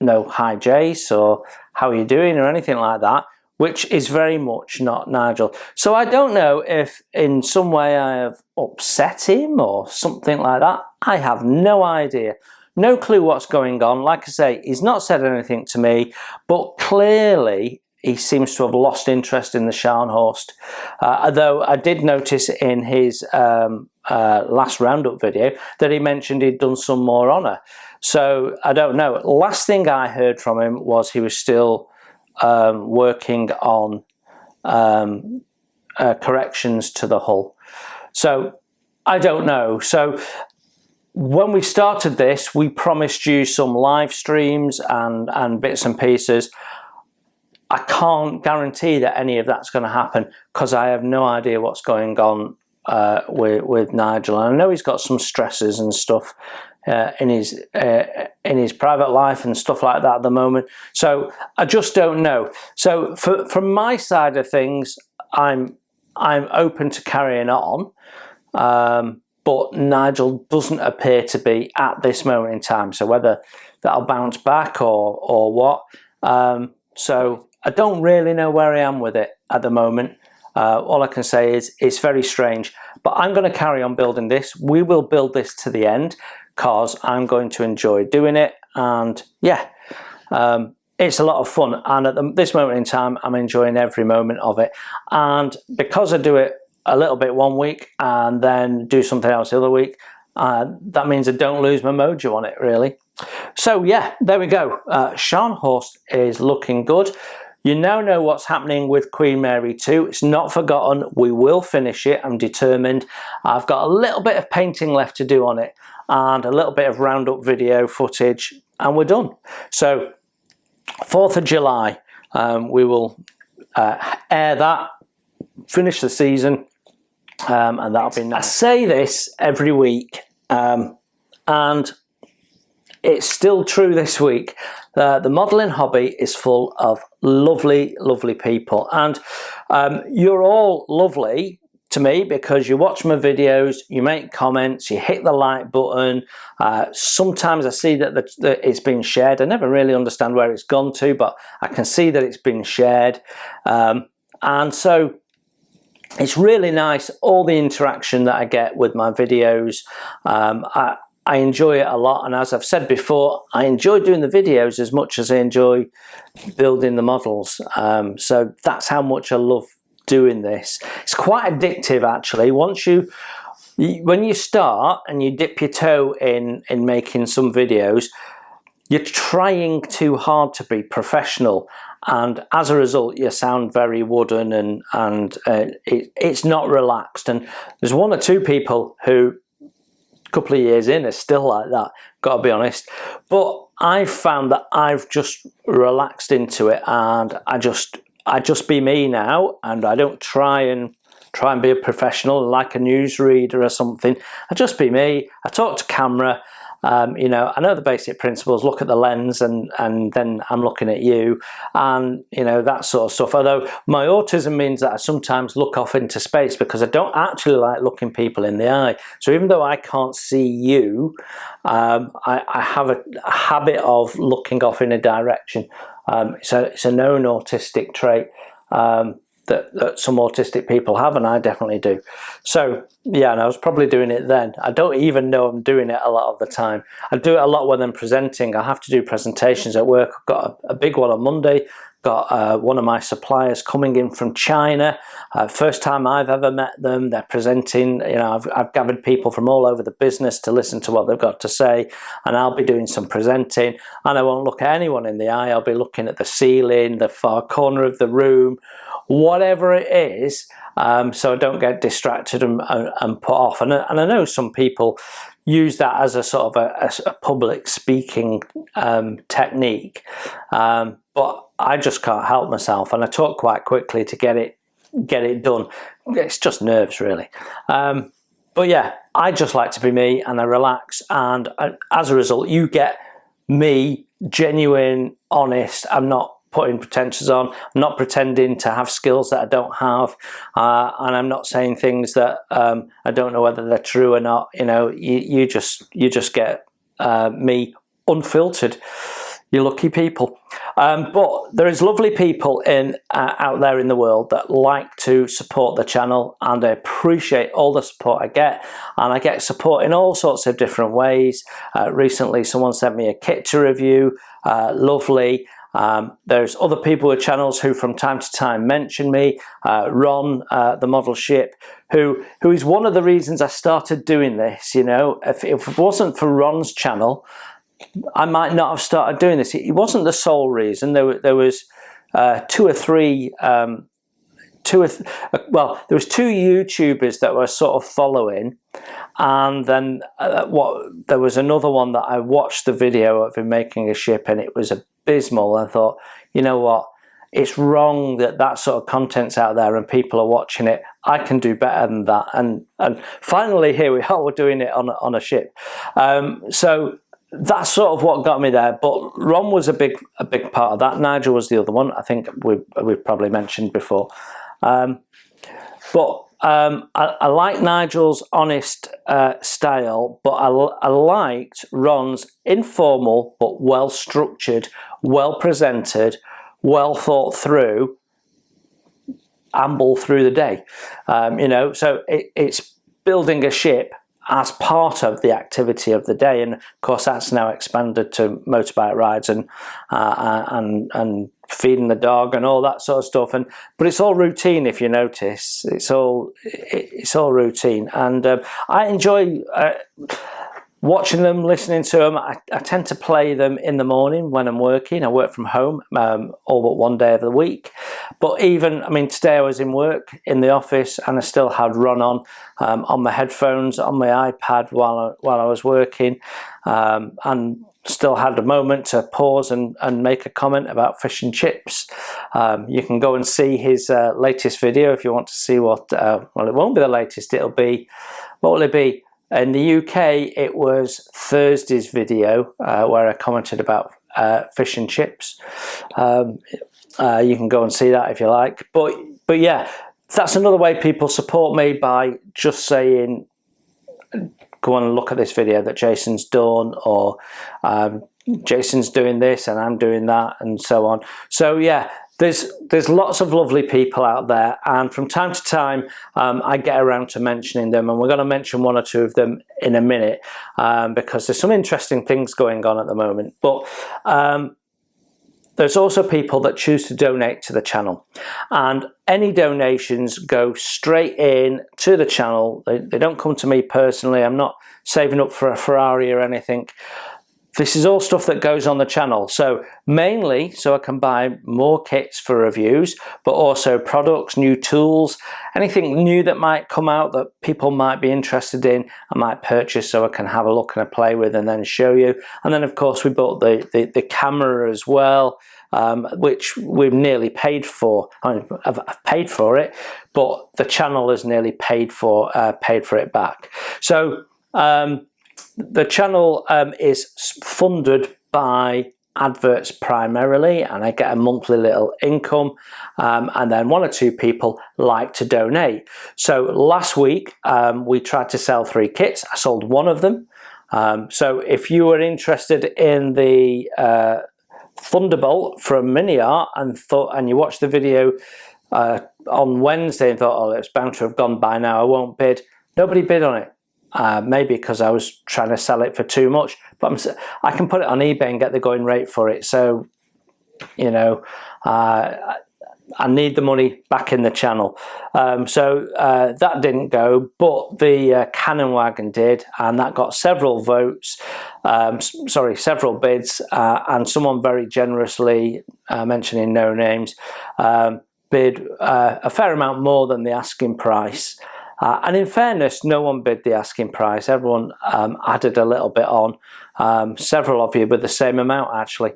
No hi Jace or how are you doing or anything like that, which is very much not Nigel. So I don't know if in some way I have upset him or something like that. I have no idea. No clue what's going on. Like I say, he's not said anything to me, but clearly he seems to have lost interest in the Scharnhorst. Although I did notice in his last roundup video that he mentioned he'd done some more on her. So I don't know. Last thing I heard from him was he was still working on corrections to the hull. So I don't know. So when we started this, we promised you some live streams and bits and pieces. I can't guarantee that any of that's going to happen because I have no idea what's going on with Nigel. And I know he's got some stresses and stuff in his private life and stuff like that at the moment. So I just don't know. So from my side of things, I'm open to carrying on, but Nigel doesn't appear to be at this moment in time. So whether that'll bounce back or what. So I don't really know where I am with it at the moment. All I can say is it's very strange, but I'm going to carry on building this. We will build this to the end because I'm going to enjoy doing it. And yeah, it's a lot of fun. And at this moment in time, I'm enjoying every moment of it. And because I do it a little bit one week and then do something else the other week, that means I don't lose my mojo on it, really. So yeah, there we go. Scharnhorst is looking good. You now know what's happening with Queen Mary II. It's not forgotten. We will finish it. I'm determined. I've got a little bit of painting left to do on it and a little bit of roundup video footage, and we're done. So 4th of July, we will air that, finish the season, and that'll be nice. I say this every week, and it's still true this week. The modelling hobby is full of lovely, lovely people, and you're all lovely to me because you watch my videos, you make comments, you hit the like button. Sometimes I see that it's been shared. I never really understand where it's gone to, but I can see that it's been shared, and so it's really nice, all the interaction that I get with my videos. I enjoy it a lot, and as I've said before, I enjoy doing the videos as much as I enjoy building the models. So that's how much I love doing this. It's quite addictive, actually. When you start and you dip your toe in making some videos, you're trying too hard to be professional, and as a result you sound very wooden, and it's not relaxed. And there's one or two people who couple of years in are still like that, gotta be honest, but I've found that I've just relaxed into it, and I just be me now, and I don't try and be a professional like a newsreader or something. I just be me. I talk to camera. You know, I know the basic principles, look at the lens, and then I'm looking at you, and you know, that sort of stuff. Although my autism means that I sometimes look off into space because I don't actually like looking people in the eye. So even though I can't see you, I have a habit of looking off in a direction. It's a known autistic trait that some autistic people have, and I definitely do. So yeah, and I was probably doing it then. I don't even know I'm doing it a lot of the time. I do it a lot when I'm presenting. I have to do presentations at work. I've got a big one on Monday. Got one of my suppliers coming in from China. First time I've ever met them. They're presenting. You know, I've gathered people from all over the business to listen to what they've got to say, and I'll be doing some presenting, and I won't look at anyone in the eye. I'll be looking at the ceiling, the far corner of the room, whatever it is, so I don't get distracted and put off. And I know some people use that as a sort of a public speaking technique, but I just can't help myself, and I talk quite quickly to get it done. It's just nerves, really. But yeah, I just like to be me, and I relax, and as a result you get me, genuine, honest. I'm not putting pretensions on. I'm not pretending to have skills that I don't have, and I'm not saying things that I don't know whether they're true or not. You know, you just get me unfiltered. You're lucky people. But there is lovely people out there in the world that like to support the channel, and I appreciate all the support I get, and I get support in all sorts of different ways. Recently someone sent me a kit to review, lovely. There's other people with channels who from time to time mention me. Ron, the model ship, who is one of the reasons I started doing this. You know, if it wasn't for Ron's channel, I might not have started doing this. It wasn't the sole reason. There was two or three. Well, there was two YouTubers that were sort of following, and then there was another one that I watched the video of him making a ship, and it was abysmal. I thought, you know what, it's wrong that sort of content's out there and people are watching it. I can do better than that, and finally here we are. We're doing it on a ship. So that's sort of what got me there. But Ron was a big part of that. Nigel was the other one. I think we've probably mentioned before. But I like Nigel's honest style, but I liked Ron's informal but well structured, well presented, well thought through amble through the day. You know, so it's building a ship as part of the activity of the day, and of course that's now expanded to motorbike rides and feeding the dog and all that sort of stuff. But it's all routine, if you notice. It's all routine, and I enjoy watching them, listening to them. I tend to play them in the morning when I'm working. I work from home all but one day of the week. But even, I mean, today I was in work in the office, and I still had Ron on my headphones, on my iPad while I was working. And still had a moment to pause and make a comment about fish and chips, you can go and see his latest video if you want to see what, well, it won't be the latest, it'll be, what will it be? In the UK, it was Thursday's video where I commented about fish and chips. You can go and see that if you like. But yeah, that's another way people support me, by just saying, go on and look at this video that Jason's done, or Jason's doing this and I'm doing that, and so on. So yeah, there's lots of lovely people out there, and from time to time I get around to mentioning them, and we're going to mention one or two of them in a minute, because there's some interesting things going on at the moment. But there's also people that choose to donate to the channel, and any donations go straight in to the channel. They don't come to me personally. I'm not saving up for a Ferrari or anything. This is all stuff that goes on the channel. So mainly so I can buy more kits for reviews, but also products, new tools, anything new that might come out that people might be interested in, I might purchase so I can have a look and a play with and then show you. And then of course we bought the camera as well, which we've nearly paid for. I mean, I've paid for it, but the channel has nearly paid for it back. So the channel is funded by adverts primarily, and I get a monthly little income, and then one or two people like to donate. So last week we tried to sell 3 kits. I sold one of them. So if you were interested in the Thunderbolt from Miniart and you watched the video on Wednesday and thought, oh, it's bound to have gone by now, I won't bid. Nobody bid on it. Maybe because I was trying to sell it for too much, but I can put it on eBay and get the going rate for it. So, you know, I need the money back in the channel. So that didn't go, but the Cannon Wagon did, and that got several votes, several bids, and someone very generously, mentioning no names, bid a fair amount more than the asking price. And in fairness, no one bid the asking price. Everyone added a little bit on. Several of you with the same amount, actually.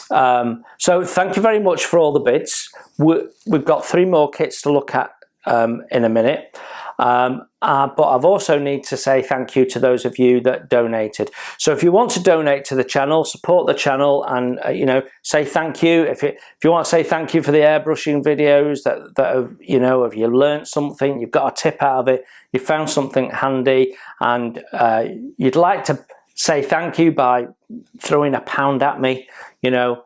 So thank you very much for all the bids. We've got 3 more kits to look at in a minute. But I've also need to say thank you to those of you that donated. So if you want to donate to the channel, support the channel, and you know, say thank you. If you want to say thank you for the airbrushing videos that have, you know, if you learned something, you've got a tip out of it, you found something handy, and you'd like to say thank you by throwing £1 at me, you know,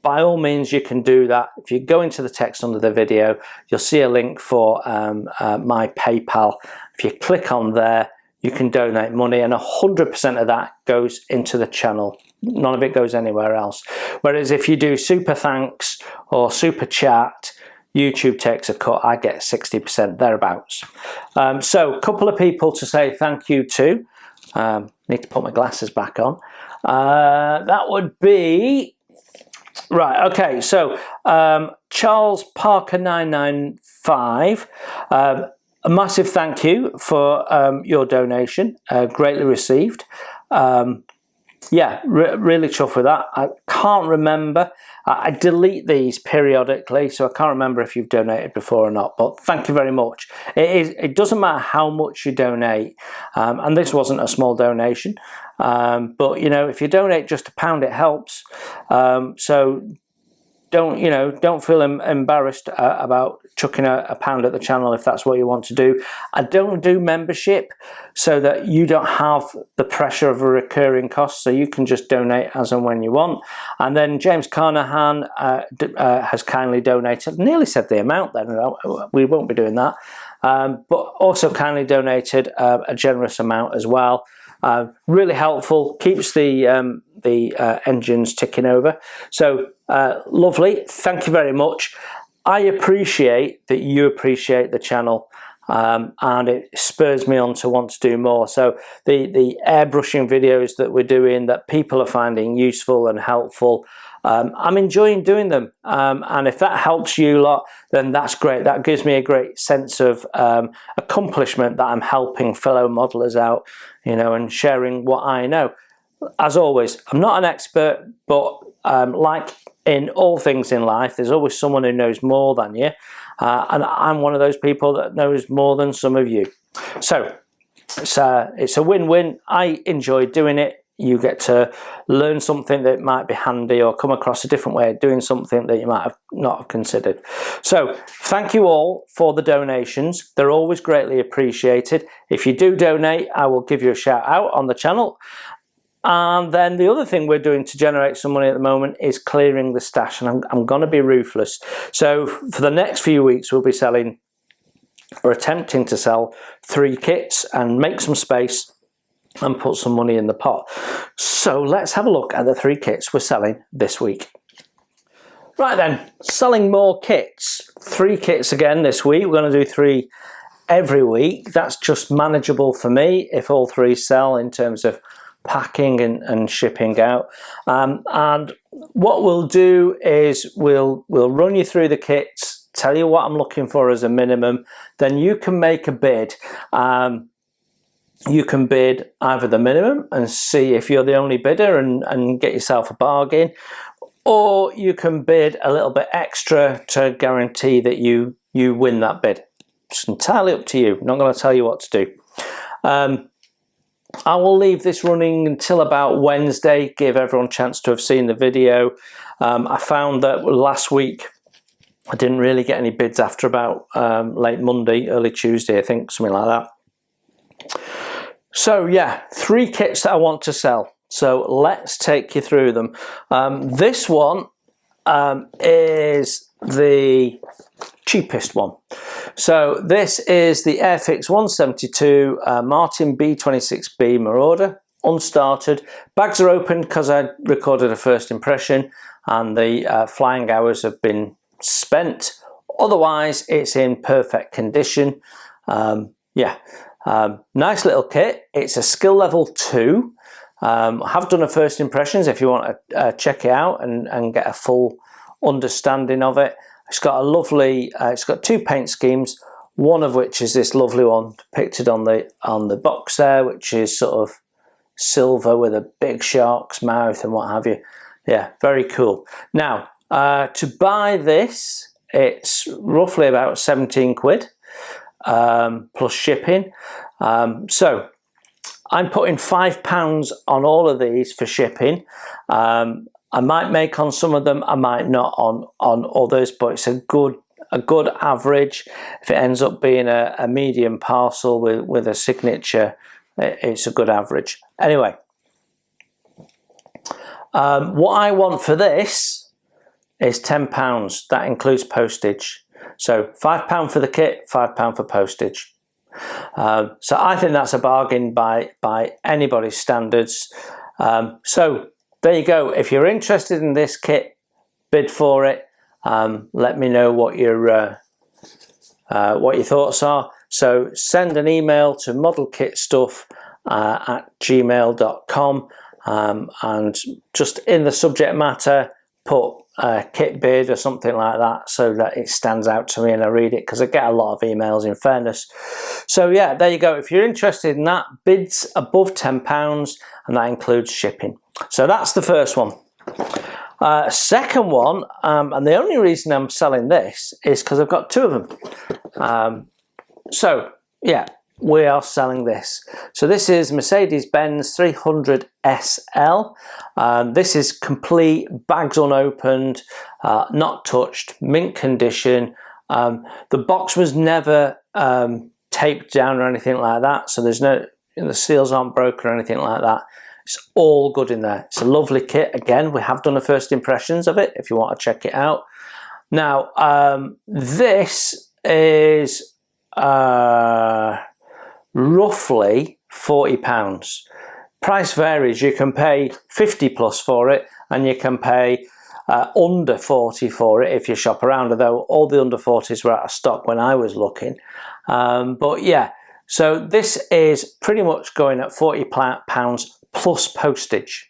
by all means you can do that. If you go into the text under the video, you'll see a link for my PayPal. If you click on there, you can donate money, and 100% of that goes into the channel. None of it goes anywhere else. Whereas if you do super thanks or super chat, YouTube takes a cut. I get 60% thereabouts. So a couple of people to say thank you to. Need to put my glasses back on. That would be... Right, okay, so Charles Parker 995, a massive thank you for your donation, greatly received. Yeah, really chuffed with that. I can't remember, I delete these periodically, so I can't remember if you've donated before or not, but thank you very much. It doesn't matter how much you donate, and this wasn't a small donation, but you know, if you donate just £1, it helps. So don't feel embarrassed about chucking a £1 at the channel if that's what you want to do. I don't do membership so that you don't have the pressure of a recurring cost, so you can just donate as and when you want. And then James Carnahan has kindly donated, nearly said the amount then, we won't be doing that, but also kindly donated a generous amount as well. Really helpful, keeps the engines ticking over. So lovely, thank you very much. I appreciate that you appreciate the channel, and it spurs me on to want to do more. So the airbrushing videos that we're doing that people are finding useful and helpful, I'm enjoying doing them, and if that helps you lot, then that's great. That gives me a great sense of accomplishment that I'm helping fellow modelers out, you know, and sharing what I know. as always, I'm not an expert, but like in all things in life, there's always someone who knows more than you, and I'm one of those people that knows more than some of you. So it's a win-win. I enjoy doing it. You get to learn something that might be handy, or come across a different way of doing something that you might have not have considered. So thank you all for the donations. They're always greatly appreciated. If you do donate, I will give you a shout out on the channel. And then the other thing we're doing to generate some money at the moment is clearing the stash, and I'm going to be ruthless. So for the next few weeks, we'll be selling, or attempting to sell, 3 kits and make some space and put some money in the pot. So let's have a look at the 3 kits we're selling this week. Right then, selling more kits. 3 kits again this week. We're going to do 3 every week. That's just manageable for me if all 3 sell in terms of packing and shipping out. And what we'll do is we'll run you through the kits, tell you what I'm looking for as a minimum, then you can make a bid. You can bid either the minimum and see if you're the only bidder and get yourself a bargain, or you can bid a little bit extra to guarantee that you win that bid. It's entirely up to you. I'm not going to tell you what to do. I will leave this running until about Wednesday, give everyone a chance to have seen the video. I found that last week I didn't really get any bids after about late Monday, early Tuesday, I think, something like that. So yeah, 3 kits that I want to sell. So let's take you through them. This one is the cheapest one. So this is the Airfix 172 Martin B26B Marauder, unstarted. Bags are open because I recorded a first impression and the flying hours have been spent. Otherwise, it's in perfect condition. Nice little kit. It's a skill level 2. I have done a first impressions if you want to check it out and get a full understanding of it. It's got a lovely, it's got 2 paint schemes, one of which is this lovely one depicted on the box there, which is sort of silver with a big shark's mouth and what have you. Yeah, very cool. Now, to buy this, it's roughly about 17 quid. Plus shipping. So I'm putting £5 on all of these for shipping. I might make on some of them, I might not on others, but it's a good average. If it ends up being a medium parcel with a signature, it's a good average. Anyway, what I want for this is £10. That includes postage. So £5 for the kit, £5 for postage. So I think that's a bargain by anybody's standards. So there you go. If you're interested in this kit, bid for it. Let me know what your thoughts are. So send an email to modelkitstuff@gmail.com and just in the subject matter put kit bid or something like that so that it stands out to me and I read it, because I get a lot of emails in fairness. So yeah, there you go. If you're interested in that, bids above £10 and that includes shipping. So that's the first one. Second one, and the only reason I'm selling this is because I've got 2 of them. So yeah, we are selling this. So this is Mercedes-Benz 300 SL. This is complete, bags unopened, not touched, mint condition. The box was never taped down or anything like that, so there's no, the seals aren't broken or anything like that. It's all good in there. It's a lovely kit. Again, we have done a first impressions of it if you want to check it out. Now, this is roughly £40. Price varies. You can pay 50 plus for it, and you can pay under 40 for it if you shop around, although all the under 40s were out of stock when I was looking. But yeah, so this is pretty much going at £40 plus postage.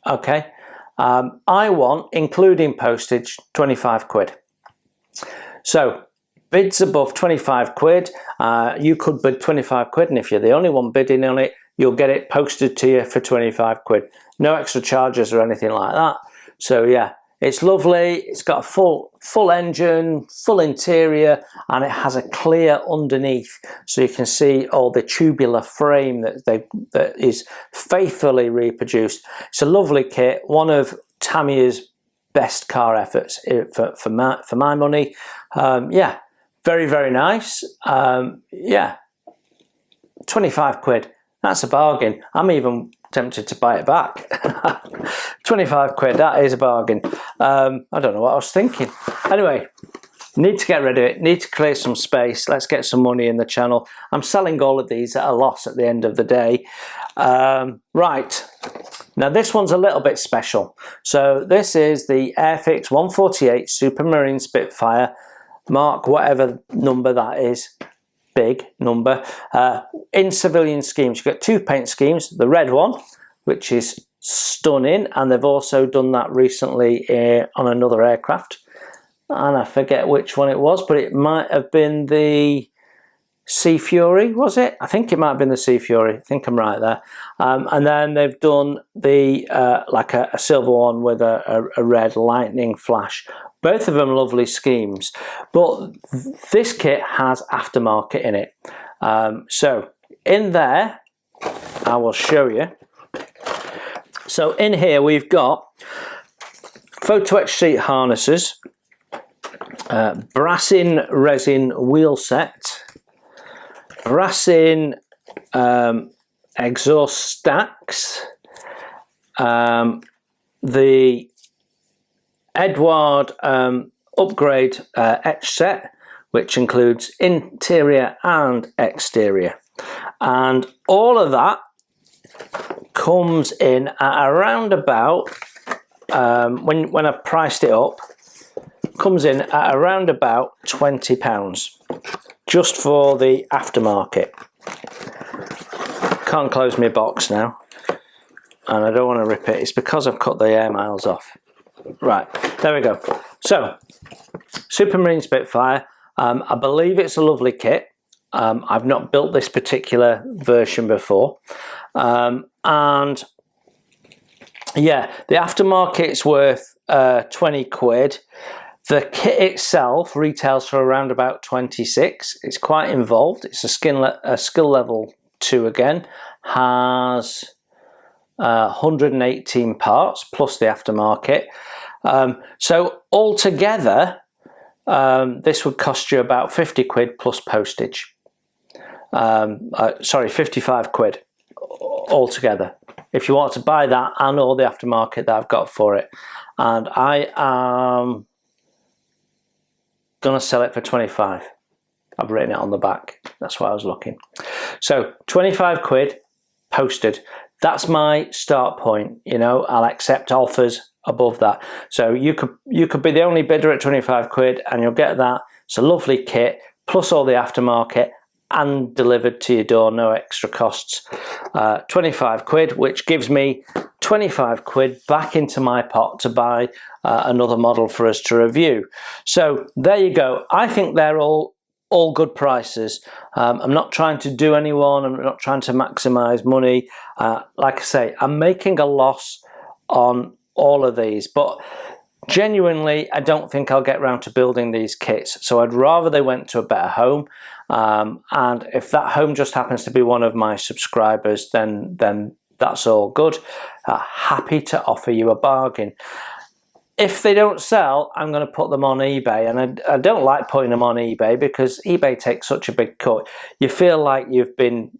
Okay, I want, including postage, 25 quid. So bids above 25 quid, you could bid 25 quid, and if you're the only one bidding on it, you'll get it posted to you for 25 quid. No extra charges or anything like that. So yeah, it's lovely. It's got a full engine, full interior, and it has a clear underneath, so you can see all the tubular frame that is faithfully reproduced. It's a lovely kit. One of Tamiya's best car efforts for my money. Yeah, very, very nice. Yeah, 25 quid. That's a bargain. I'm even tempted to buy it back. 25 quid, that is a bargain. I don't know what I was thinking. Anyway, need to get rid of it, need to clear some space. Let's get some money in the channel. I'm selling all of these at a loss at the end of the day. Right, now this one's a little bit special. So this is the Airfix 148 Supermarine Spitfire, mark whatever number that is. Big number, in civilian schemes. You've got two paint schemes, the red one, which is stunning, and they've also done that recently on another aircraft, and I forget which one it was, but it might have been the Sea Fury, was it? I think it might have been the Sea Fury. I think I'm right there. And then they've done the like a silver one with a red lightning flash. Both of them lovely schemes, but this kit has aftermarket in it. So in there, I will show you. So in here we've got photo etch seat harnesses, Brassin resin wheel set, Brassin exhaust stacks, the Edward upgrade etch set, which includes interior and exterior, and all of that comes in at around about when I priced it up, comes in at around about £20 just for the aftermarket. Can't close my box now, and I don't want to rip it. It's because I've cut the air miles off. Right, there we go. So, Supermarine Spitfire, I believe it's a lovely kit. I've not built this particular version before. And yeah, the aftermarket's worth 20 quid. The kit itself retails for around about 26. It's quite involved. It's a skill level 2 again. Has 118 parts plus the aftermarket. So altogether, this would cost you about 50 quid plus postage. Sorry, 55 quid altogether, if you want to buy that and all the aftermarket that I've got for it. And I am gonna sell it for 25. I've written it on the back. That's why I was looking. So 25 quid posted. That's my start point. You know, I'll accept offers above that. So you could be the only bidder at 25 quid and you'll get that. It's a lovely kit plus all the aftermarket and delivered to your door, no extra costs. 25 quid, which gives me 25 quid back into my pot to buy another model for us to review. So there you go. I think they're all good prices. I'm not trying to do anyone. I'm not trying to maximize money. Like I say, I'm making a loss on all of these, but genuinely, I don't think I'll get around to building these kits. So I'd rather they went to a better home. And if that home just happens to be one of my subscribers, then that's all good. Happy to offer you a bargain. If they don't sell, I'm going to put them on eBay, and I don't like putting them on eBay because eBay takes such a big cut. You feel like you've been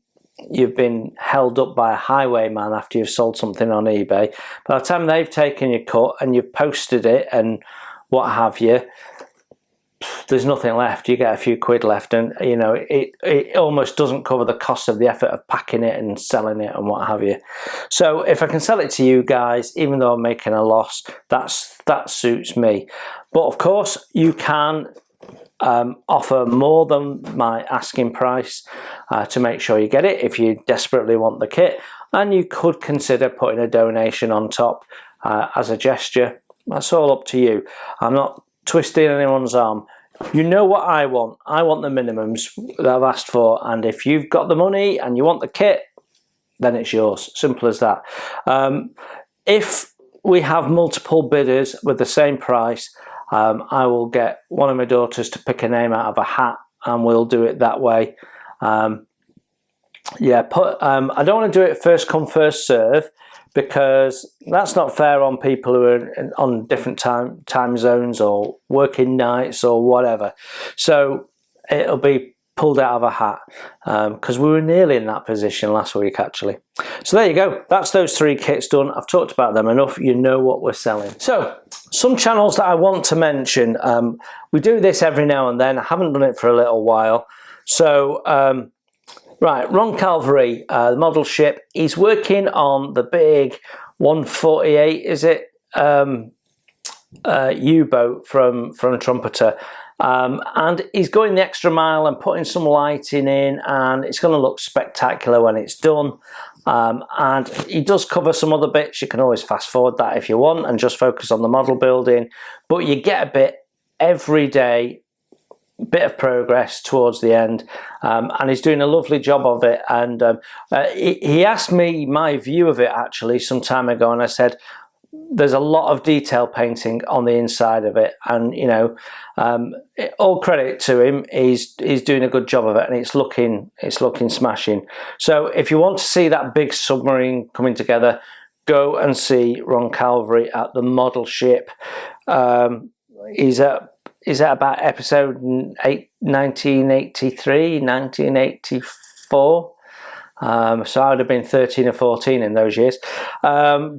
held up by a highwayman after you've sold something on eBay. By the time they've taken your cut and you've posted it and what have you, there's nothing left. You get a few quid left, and you know it almost doesn't cover the cost of the effort of packing it and selling it and what have you. So if I can sell it to you guys, even though I'm making a loss, that suits me. But of course you can offer more than my asking price to make sure you get it if you desperately want the kit, and you could consider putting a donation on top as a gesture. That's all up to you. I'm not twisting anyone's arm. You know what I want. I want the minimums that I've asked for, and if you've got the money and you want the kit, then it's yours. Simple as that. If we have multiple bidders with the same price, I will get one of my daughters to pick a name out of a hat, and we'll do it that way. Yeah, I don't want to do it first come first serve, because that's not fair on people who are on different time zones or working nights or whatever. So it'll be pulled out of a hat, because we were nearly in that position last week actually. So there you go, that's those 3 kits done. I've talked about them enough, you know what we're selling. So some channels that I want to mention, we do this every now and then. I haven't done it for a little while. So right, Ron Calvary, the model ship, he's working on the big 148, is it, U-boat from Trumpeter. And he's going the extra mile and putting some lighting in, and it's going to look spectacular when it's done. And he does cover some other bits. You can always fast forward that if you want and just focus on the model building, but you get a bit every day, bit of progress towards the end, and he's doing a lovely job of it. And he asked me my view of it actually some time ago, and I said there's a lot of detail painting on the inside of it, and you know, all credit to him, he's doing a good job of it, and it's looking smashing. So if you want to see that big submarine coming together, go and see Ron Calvary at the model ship. He's at about episode 1983, 1984. So I would have been 13 or 14 in those years.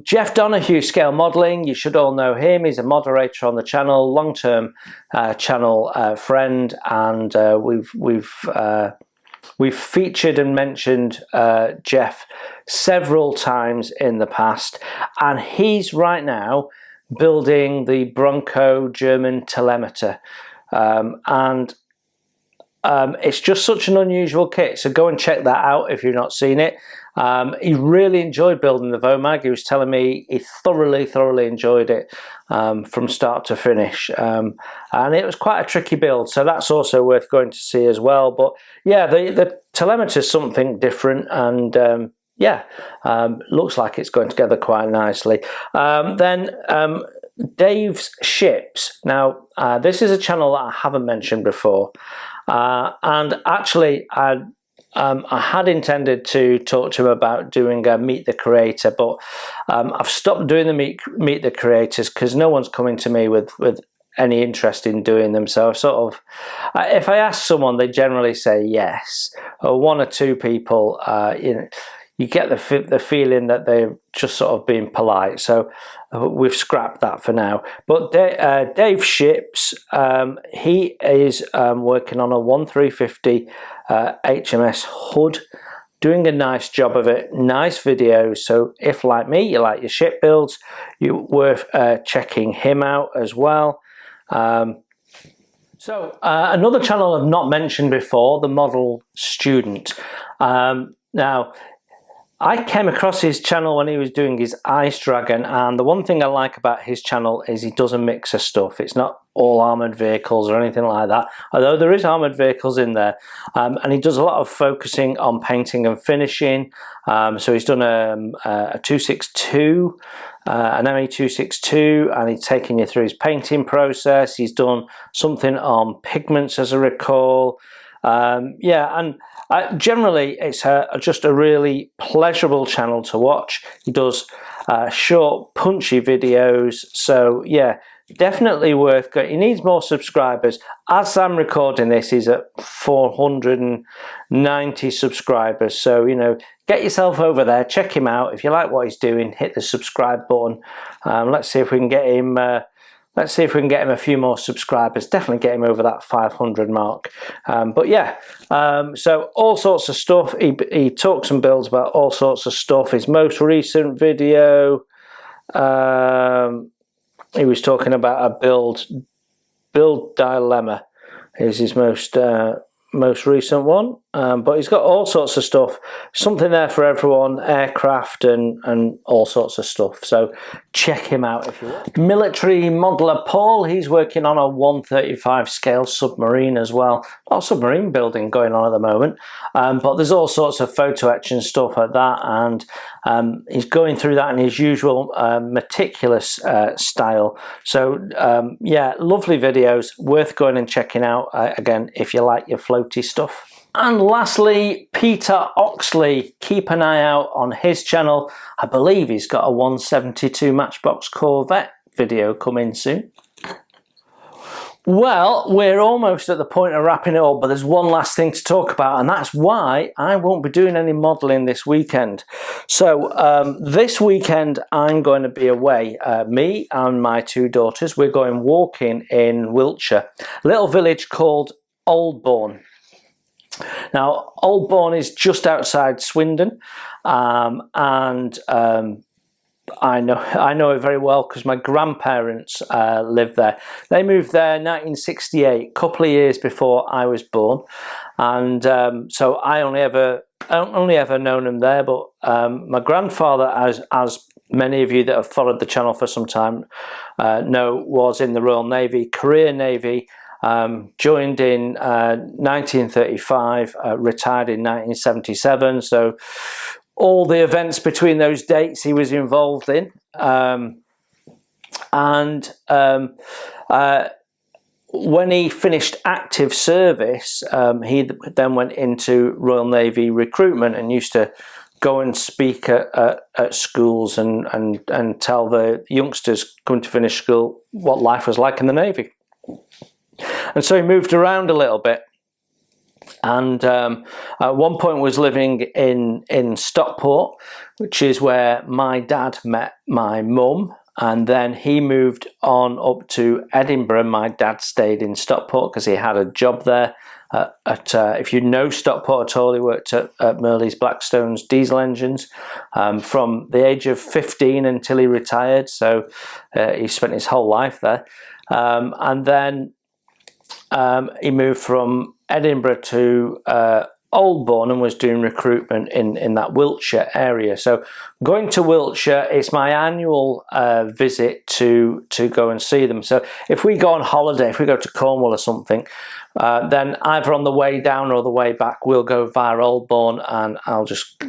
Jeff Donahue, Scale Modelling, you should all know him. He's a moderator on the channel, long-term channel friend, and we've featured and mentioned Jeff several times in the past, and he's right now building the Bronco German telemeter, and it's just such an unusual kit, so go and check that out if you've not seen it. He really enjoyed building the VOMAG. He was telling me he thoroughly enjoyed it from start to finish, and it was quite a tricky build, so that's also worth going to see as well. But yeah, the telemeter is something different, and yeah, looks like it's going together quite nicely. Then Dave's Ships. Now this is a channel that I haven't mentioned before, and actually I had intended to talk to him about doing a Meet the Creator, but I've stopped doing the Meet the Creators because no one's coming to me with any interest in doing them. So I've sort of, if I ask someone, they generally say yes, or 1 or 2 people, you know, you get the feeling that they're just sort of being polite. So we've scrapped that for now. But Dave Ships, he is working on a 1350 HMS Hood, doing a nice job of it, nice videos. So if, like me, you like your ship builds, you're worth checking him out as well. So another channel I've not mentioned before, the Model Student. Now, I came across his channel when he was doing his Ice Dragon, and the one thing I like about his channel is he does a mix of stuff. It's not all armoured vehicles or anything like that, although there is armoured vehicles in there, and he does a lot of focusing on painting and finishing. So he's done a 262, an ME262, and he's taking you through his painting process. He's done something on pigments, as I recall. Yeah, and generally it's just a really pleasurable channel to watch. He does short, punchy videos, so yeah, definitely worth going. He needs more subscribers. As I'm recording this, he's at 490 subscribers, so you know, get yourself over there, check him out. If you like what he's doing, hit the subscribe button. Let's see if we can get him a few more subscribers. Definitely get him over that 500 mark. But yeah, so all sorts of stuff. He talks and builds about all sorts of stuff. His most recent video, he was talking about a build dilemma. Is his most recent one. But he's got all sorts of stuff. Something there for everyone. Aircraft and all sorts of stuff. So check him out if you want. Military modeller Paul, he's working on a 135 scale submarine as well. A lot of submarine building going on at the moment, but there's all sorts of photo etch and stuff like that, and he's going through that in his usual meticulous style. So yeah, lovely videos, worth going and checking out, again, if you like your floaty stuff. And lastly, Peter Oxley, keep an eye out on his channel. I believe he's got a 172 Matchbox Corvette video coming soon. Well, we're almost at the point of wrapping it up, but there's one last thing to talk about, and that's why I won't be doing any modelling this weekend. So this weekend I'm going to be away. Me and my two daughters, we're going walking in Wiltshire, a little village called Airbrush. Now, Airbrush is just outside Swindon, and I know it very well because my grandparents lived there. They moved there in 1968, a couple of years before I was born, and so I only ever known them there. But my grandfather, as many of you that have followed the channel for some time know, was in the Royal Navy, career Navy. Joined in 1935, retired in 1977, so all the events between those dates he was involved in, and when he finished active service, he then went into Royal Navy recruitment and used to go and speak at schools and tell the youngsters coming to finish school what life was like in the Navy. And so he moved around a little bit, and at one point was living in Stockport, which is where my dad met my mum, and then he moved on up to Edinburgh. My dad stayed in Stockport because he had a job there if you know Stockport at all, he worked at Merley's Blackstone's diesel engines from the age of 15 until he retired, so he spent his whole life there. And then he moved from Edinburgh to Airbrush and was doing recruitment in that Wiltshire area. So going to Wiltshire, it's my annual visit to go and see them. So if we go on holiday, if we go to Cornwall or something, then either on the way down or the way back, we'll go via Airbrush and I'll just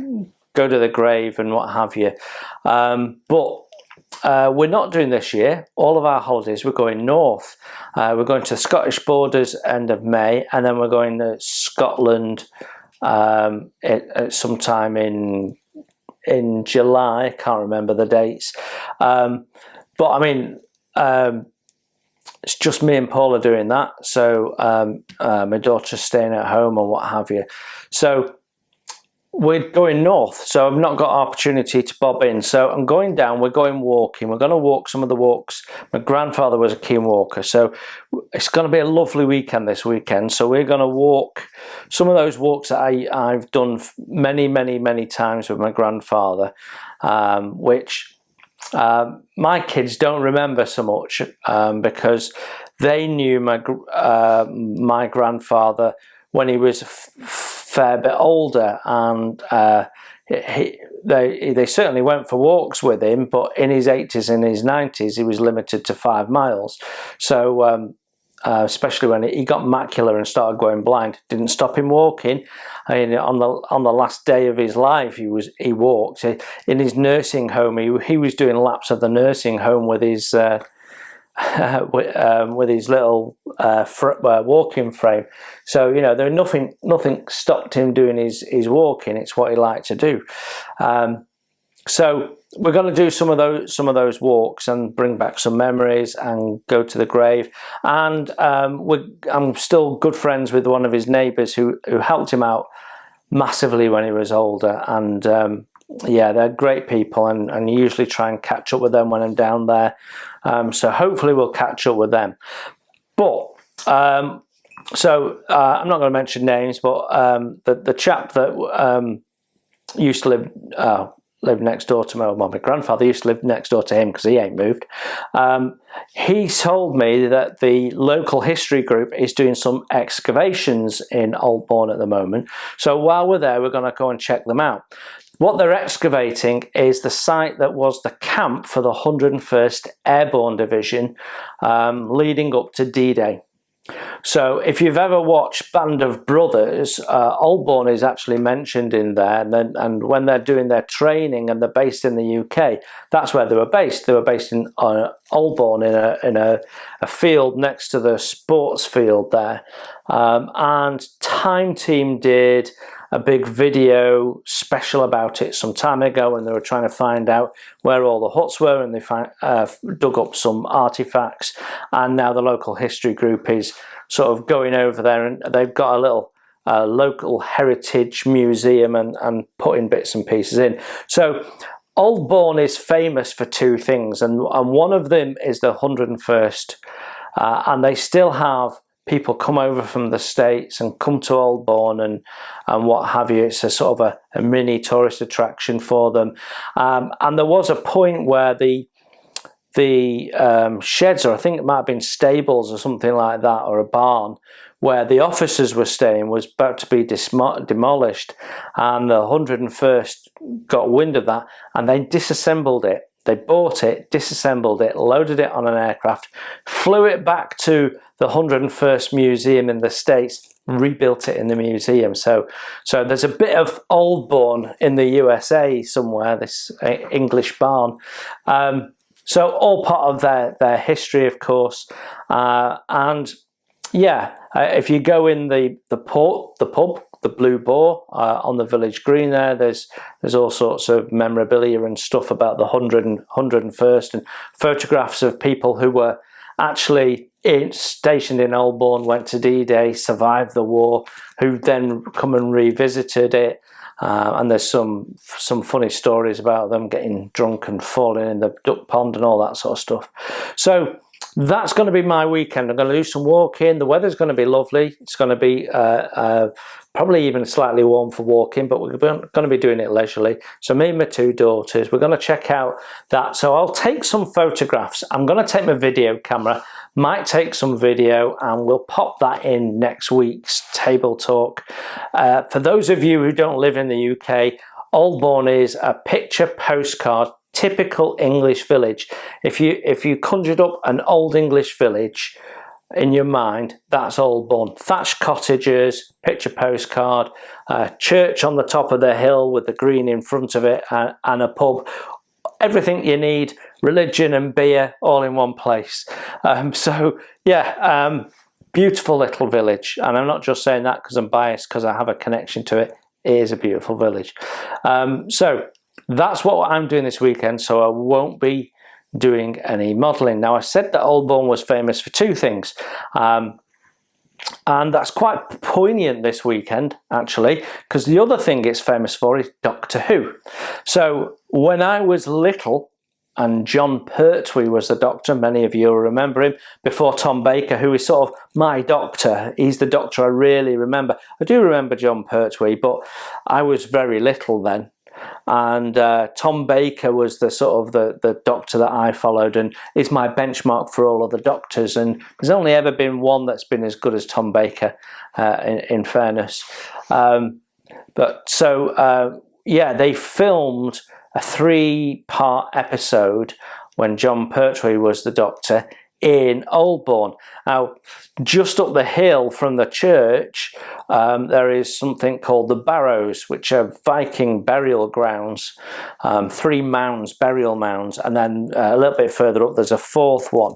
go to the grave and what have you. But we're not doing this year. All of our holidays, we're going north. We're going to the Scottish borders end of May, and then we're going to Scotland sometime in July. I can't remember the dates. But I mean, it's just me and Paul are doing that. So my daughter's staying at home and what have you. So we're going north, so I've not got opportunity to bob in. So I'm going down, we're going walking. We're going to walk some of the walks. My grandfather was a keen walker, so it's going to be a lovely weekend this weekend. So we're going to walk some of those walks that I've done many times with my grandfather, which my kids don't remember so much because they knew my grandfather when he was fair bit older, and they certainly went for walks with him, but in his 80s and his 90s he was limited to 5 miles. So especially when he got macular and started going blind, didn't stop him walking. I mean, on the last day of his life he walked. In his nursing home, he was doing laps of the nursing home with his with his little walking frame. So you know, nothing stopped him doing his walking. It's what he liked to do. So we're going to do some of those walks and bring back some memories and go to the grave. And I'm still good friends with one of his neighbours who helped him out massively when he was older. And yeah, they're great people, and usually try and catch up with them when I'm down there. So hopefully we'll catch up with them. But so I'm not going to mention names, but the chap that used to live lived next door to my grandfather used to live next door to him because he ain't moved. He told me that the local history group is doing some excavations in Aldbourne at the moment. So while we're there, we're going to go and check them out. What they're excavating is the site that was the camp for the 101st Airborne Division leading up to D-Day. So if you've ever watched Band of Brothers, Aldbourne is actually mentioned in there, and when they're doing their training and they're based in the UK, that's where they were based. They were based in Aldbourne in a field next to the sports field there. And Time Team did a big video special about it some time ago, and they were trying to find out where all the huts were, and they dug up some artifacts, and now the local history group is sort of going over there, and they've got a little local heritage museum and putting bits and pieces in. So Aldbourne is famous for two things, and one of them is the 101st, and they still have people come over from the States and come to Aldbourne and what have you. It's a sort of a mini tourist attraction for them. And there was a point where the sheds, or I think it might have been stables or something like that, or a barn, where the officers were staying was about to be demolished. And the 101st got wind of that and they disassembled it. They bought it, disassembled it, loaded it on an aircraft, flew it back to the 101st Museum in the States, rebuilt it in the museum. So there's a bit of Aldbourne in the USA somewhere, this English barn. So all part of their history, of course. And yeah, if you go in the pub, the Blue Boar on the village green there, there's all sorts of memorabilia and stuff about the 101st, and photographs of people who were actually stationed in Aldbourne, went to D-Day, survived the war, who then come and revisited it. And there's some funny stories about them getting drunk and falling in the duck pond and all that sort of stuff. So that's going to be my weekend. I'm going to do some walking. The weather's going to be lovely. It's going to be probably even slightly warm for walking, but we're going to be doing it leisurely. So me and my two daughters, we're going to check out that. So I'll take some photographs. I'm going to take my video camera, might take some video, and we'll pop that in next week's Table Talk. For those of you who don't live in the UK, Aldbourne is a picture postcard, typical English village. If you conjured up an old English village in your mind, that's Aldbourne. Thatched cottages, picture postcard, church on the top of the hill with the green in front of it, and a pub. Everything you need, religion and beer, all in one place. So yeah, beautiful little village. And I'm not just saying that because I'm biased, because I have a connection to it. It is a beautiful village. So that's what I'm doing this weekend, so I won't be doing any modelling. Now, I said that Aldbourne was famous for two things, and that's quite poignant this weekend, actually, because the other thing it's famous for is Doctor Who. So when I was little, and John Pertwee was the Doctor, many of you will remember him, before Tom Baker, who is sort of my Doctor. He's the Doctor I really remember. I do remember John Pertwee, but I was very little then. And Tom Baker was the sort of the Doctor that I followed, and is my benchmark for all of the Doctors, and there's only ever been one that's been as good as Tom Baker, in fairness. Yeah, they filmed a 3-part episode when John Pertwee was the Doctor in Aldbourne. Now, just up the hill from the church, there is something called the Barrows, which are Viking burial grounds, 3 mounds, burial mounds, and then a little bit further up there's a 4th one.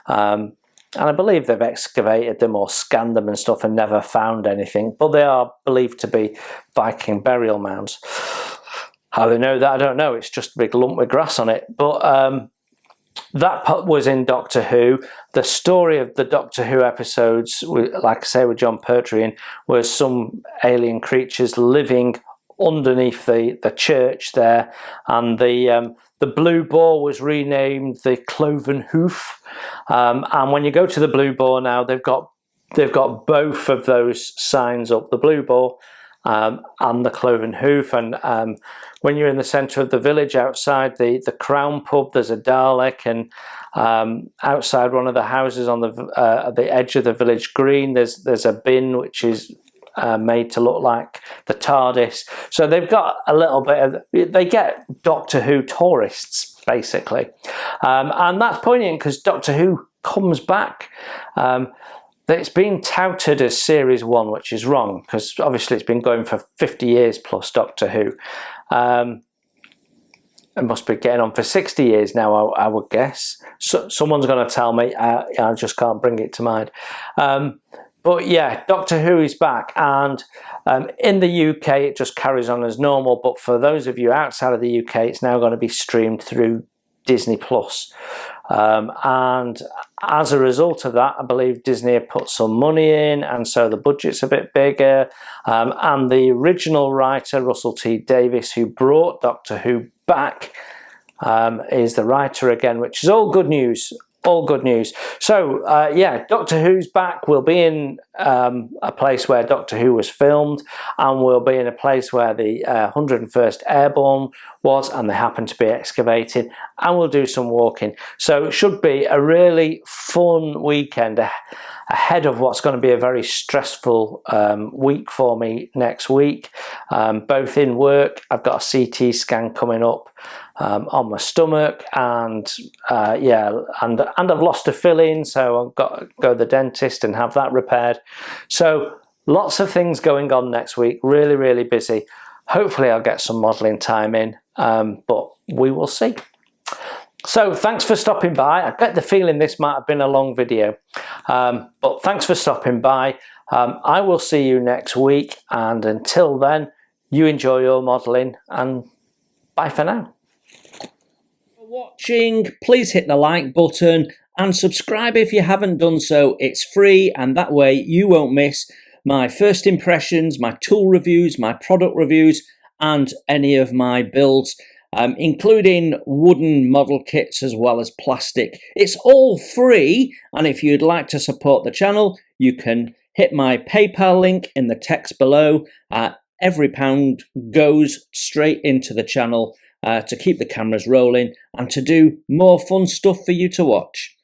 And I believe they've excavated them or scanned them and stuff and never found anything, but they are believed to be Viking burial mounds. How they know that, I don't know. It's just a big lump with grass on it. But that was in Doctor Who. The story of the Doctor Who episodes, like I say, with John Pertwee, was some alien creatures living underneath the church there, and the Blue Boar was renamed the Cloven Hoof. And when you go to the Blue Boar now, they've got both of those signs up, the Blue Boar and the cloven hoof. And when you're in the centre of the village, outside the Crown pub, there's a Dalek, and outside one of the houses on the edge of the village green, there's a bin which is made to look like the TARDIS. So they've got a little bit of, they get Doctor Who tourists basically, and that's poignant because Doctor Who comes back. It's been touted as Series 1, which is wrong, because obviously it's been going for 50 years plus, Doctor Who. It must be getting on for 60 years now, I would guess. So, someone's going to tell me, I just can't bring it to mind. But yeah, Doctor Who is back, and in the UK it just carries on as normal, but for those of you outside of the UK, it's now going to be streamed through Disney Plus. And as a result of that, I believe Disney have put some money in, and so the budget's a bit bigger. And the original writer, Russell T Davies, who brought Doctor Who back, is the writer again, which is all good news. All good news. So yeah, Doctor Who's back. We'll be in a place where Doctor Who was filmed, and we'll be in a place where the 101st Airborne was, and they happen to be excavating, and we'll do some walking. So it should be a really fun weekend ahead of what's going to be a very stressful week for me next week, both in work. I've got a CT scan coming up on my stomach, and yeah, and I've lost a filling, so I've got to go to the dentist and have that repaired. So lots of things going on next week, really busy. Hopefully I'll get some modelling time in, but we will see. So thanks for stopping by. I get the feeling this might have been a long video, but thanks for stopping by. I will see you next week, and until then, you enjoy your modelling, and bye for now. Watching, please hit the like button and subscribe if you haven't done so. It's free, and that way you won't miss my first impressions, my tool reviews, my product reviews, and any of my builds, including wooden model kits as well as plastic. It's all free, and if you'd like to support the channel, you can hit my PayPal link in the text below. Every pound goes straight into the channel to keep the cameras rolling and to do more fun stuff for you to watch.